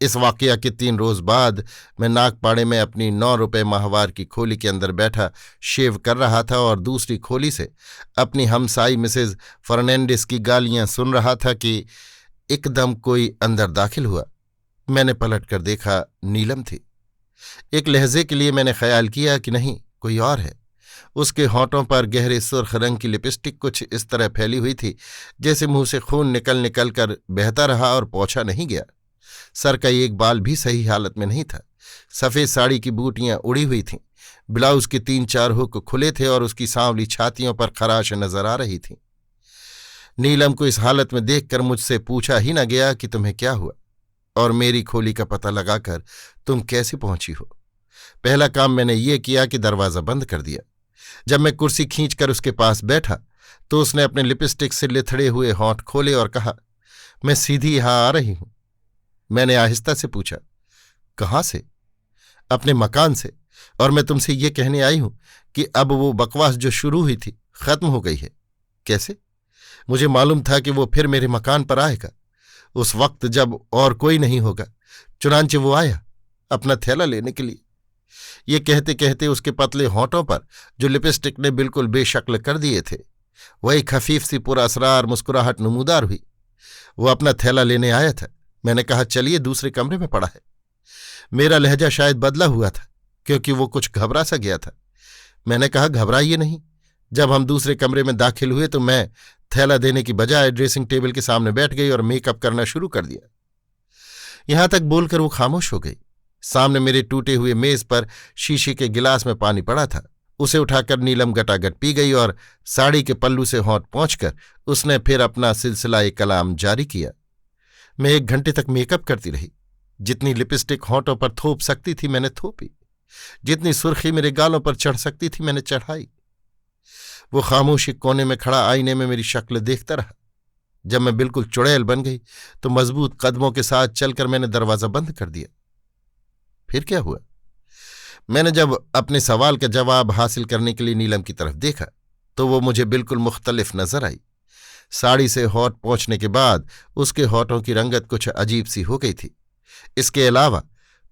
इस वाकया के 3 रोज बाद मैं नागपाड़े में अपनी 9 रुपए माहवार की खोली के अंदर बैठा शेव कर रहा था और दूसरी खोली से अपनी हमसाई मिसेज फर्नांडिस की गालियां सुन रहा था कि एकदम कोई अंदर दाखिल हुआ। मैंने पलट कर देखा, नीलम थी। एक लहजे के लिए मैंने ख्याल किया कि नहीं, कोई और है। उसके होंठों पर गहरे सुर्ख रंग की लिपस्टिक कुछ इस तरह फैली हुई थी जैसे मुंह से खून निकल निकल कर बहता रहा और पोंछा नहीं गया। सर का एक बाल भी सही हालत में नहीं था। सफेद साड़ी की बूटियां उड़ी हुई थीं। ब्लाउज के 3-4 हुक खुले थे और उसकी सांवली छातियों पर खराश नजर आ रही थी। नीलम को इस हालत में देखकर मुझसे पूछा ही न गया कि तुम्हें क्या हुआ और मेरी खोली का पता लगाकर तुम कैसे पहुंची हो। पहला काम मैंने ये किया कि दरवाज़ा बंद कर दिया। जब मैं कुर्सी खींचकर उसके पास बैठा तो उसने अपने लिपस्टिक से लिथड़े हुए होंठ खोले और कहा, मैं सीधी यहां आ रही हूं। मैंने आहिस्ता से पूछा, कहाँ से? अपने मकान से, और मैं तुमसे ये कहने आई हूं कि अब वो बकवास जो शुरू हुई थी खत्म हो गई है। कैसे? मुझे मालूम था कि वो फिर मेरे मकान पर आएगा, उस वक्त जब और कोई नहीं होगा। चुनांचे वो आया अपना थैला लेने के लिए। ये कहते कहते उसके पतले होंठों पर जो लिपस्टिक ने बिल्कुल बेशक्ल कर दिए थे, वही खफीफ सी पुरअसरार मुस्कुराहट नमूदार हुई। वो अपना थैला लेने आया था। मैंने कहा, चलिए, दूसरे कमरे में पड़ा है। मेरा लहजा शायद बदला हुआ था क्योंकि वो कुछ घबरा सा गया था। मैंने कहा, घबराइए नहीं। जब हम दूसरे कमरे में दाखिल हुए तो मैं थैला देने की बजाय ड्रेसिंग टेबल के सामने बैठ गई और मेकअप करना शुरू कर दिया। यहां तक बोलकर वो खामोश हो गई। सामने मेरे टूटे हुए मेज पर शीशे के गिलास में पानी पड़ा था। उसे उठाकर नीलम गटागट पी गई और साड़ी के पल्लू से होंठ पोंछकर उसने फिर अपना सिलसिला कलाम जारी किया। मैं 1 घंटे तक मेकअप करती रही। जितनी लिपस्टिक होंठों पर थोप सकती थी मैंने थोपी, जितनी सुर्खी मेरे गालों पर चढ़ सकती थी मैंने चढ़ाई। वो खामोशी कोने में खड़ा आईने में मेरी शक्ल देखता रहा। जब मैं बिल्कुल चुड़ैल बन गई तो मजबूत कदमों के साथ चलकर मैंने दरवाज़ा बंद कर दिया। फिर क्या हुआ? मैंने जब अपने सवाल का जवाब हासिल करने के लिए नीलम की तरफ देखा तो वो मुझे बिल्कुल मुख्तलिफ नजर आई। साड़ी से होंठ पोंछने के बाद उसके होंठों की रंगत कुछ अजीब सी हो गई थी। इसके अलावा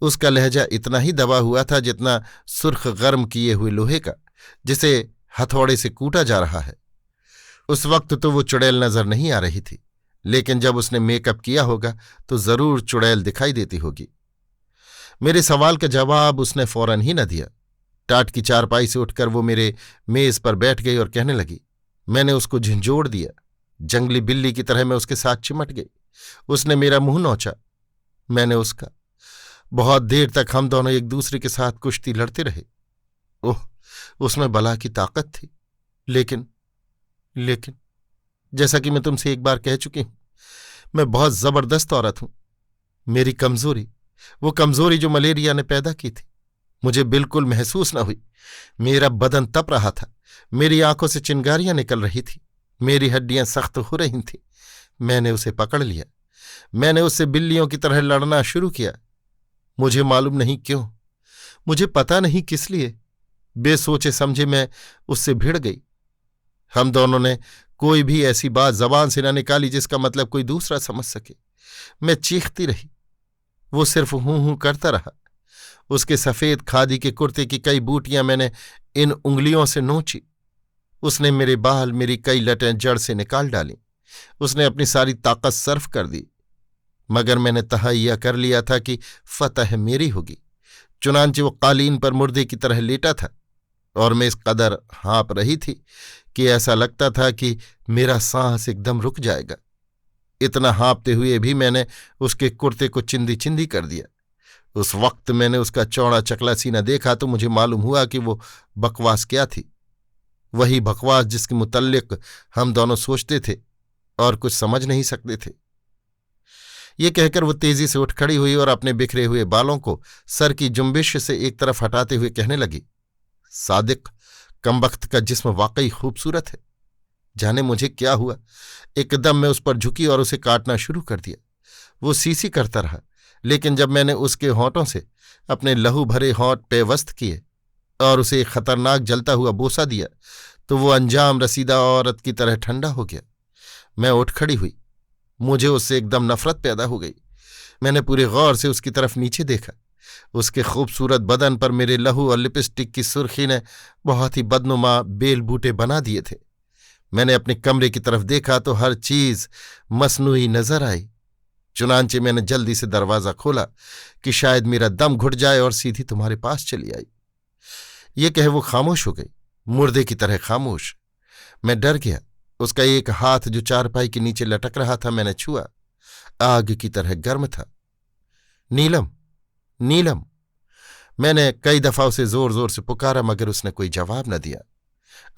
उसका लहजा इतना ही दबा हुआ था जितना सुर्ख गर्म किए हुए लोहे का, जिसे हथौड़े से कूटा जा रहा है। उस वक्त तो वो चुड़ैल नजर नहीं आ रही थी, लेकिन जब उसने मेकअप किया होगा तो जरूर चुड़ैल दिखाई देती होगी। मेरे सवाल का जवाब उसने फौरन ही न दिया। टाट की चारपाई से उठकर वो मेरे मेज पर बैठ गई और कहने लगी। मैंने उसको झंझोड़ दिया। जंगली बिल्ली की तरह मैं उसके साथ चिमट गई। उसने मेरा मुंह नोचा, मैंने उसका। बहुत देर तक हम दोनों एक दूसरे के साथ कुश्ती लड़ते रहे। ओह, उसमें बला की ताकत थी। लेकिन जैसा कि मैं तुमसे एक बार कह चुकी हूं, मैं बहुत जबरदस्त औरत हूं। मेरी कमजोरी, वो कमजोरी जो मलेरिया ने पैदा की थी, मुझे बिल्कुल महसूस न हुई। मेरा बदन तप रहा था, मेरी आंखों से चिंगारियां निकल रही थी, मेरी हड्डियां सख्त हो रही थीं। मैंने उसे पकड़ लिया। मैंने उससे बिल्लियों की तरह लड़ना शुरू किया। मुझे मालूम नहीं क्यों, मुझे पता नहीं किस लिए, बेसोचे समझे मैं उससे भिड़ गई। हम दोनों ने कोई भी ऐसी बात जबान से न निकाली जिसका मतलब कोई दूसरा समझ सके। मैं चीखती रही, वो सिर्फ हूं हूं करता रहा। उसके सफेद खादी के कुर्ते की कई बूटियां मैंने इन उंगलियों से नोची। उसने मेरे बाल, मेरी कई लटें जड़ से निकाल डाली। उसने अपनी सारी ताकत सर्फ कर दी, मगर मैंने तहैया कर लिया था कि फतह मेरी होगी। चुनांचे वो कालीन पर मुर्दे की तरह लेटा था और मैं इस कदर हाँप रही थी कि ऐसा लगता था कि मेरा सांस एकदम रुक जाएगा। इतना हाँपते हुए भी मैंने उसके कुर्ते को चिंदी चिंदी कर दिया। उस वक्त मैंने उसका चौड़ा चकला सीना देखा तो मुझे मालूम हुआ कि वो बकवास क्या थी, वही बकवास जिसके मुतल्लिक हम दोनों सोचते थे और कुछ समझ नहीं सकते थे। ये कहकर वो तेजी से उठ खड़ी हुई और अपने बिखरे हुए बालों को सर की जुम्बिश से एक तरफ हटाते हुए कहने लगी, सादिक, कमबख्त का जिस्म वाकई खूबसूरत है। जाने मुझे क्या हुआ, एकदम मैं उस पर झुकी और उसे काटना शुरू कर दिया। वो सीसी करता रहा, लेकिन जब मैंने उसके होंठों से अपने लहू भरे होंठ पेवस्त किए और उसे एक खतरनाक जलता हुआ बोसा दिया तो वो अंजाम रसीदा औरत की तरह ठंडा हो गया। मैं उठ खड़ी हुई। मुझे उससे एकदम नफरत पैदा हो गई। मैंने पूरे गौर से उसकी तरफ नीचे देखा। उसके खूबसूरत बदन पर मेरे लहू और लिपस्टिक की सुर्खी ने बहुत ही बदनुमा बेल बूटे बना दिए थे। मैंने अपने कमरे की तरफ देखा तो हर चीज मसनूई नजर आई। चुनांचे मैंने जल्दी से दरवाज़ा खोला कि शायद मेरा दम घुट जाए और सीधी तुम्हारे पास चली आई। ये कहे वो खामोश हो गई, मुर्दे की तरह खामोश। मैं डर गया। उसका एक हाथ जो चारपाई के नीचे लटक रहा था मैंने छुआ, आग की तरह गर्म था। नीलम, नीलम, मैंने कई दफा उसे जोर जोर से पुकारा मगर उसने कोई जवाब न दिया।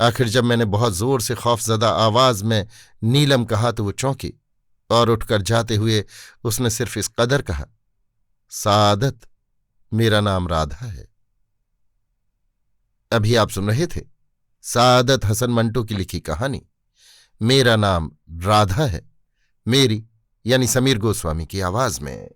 आखिर जब मैंने बहुत जोर से खौफजदा आवाज में नीलम कहा तो वो चौंकी और उठकर जाते हुए उसने सिर्फ इस कदर कहा, सादत, मेरा नाम राधा है। अभी आप सुन रहे थे सादत हसन मंटो की लिखी कहानी मेरा नाम राधा है, मेरी यानी समीर गोस्वामी की आवाज में।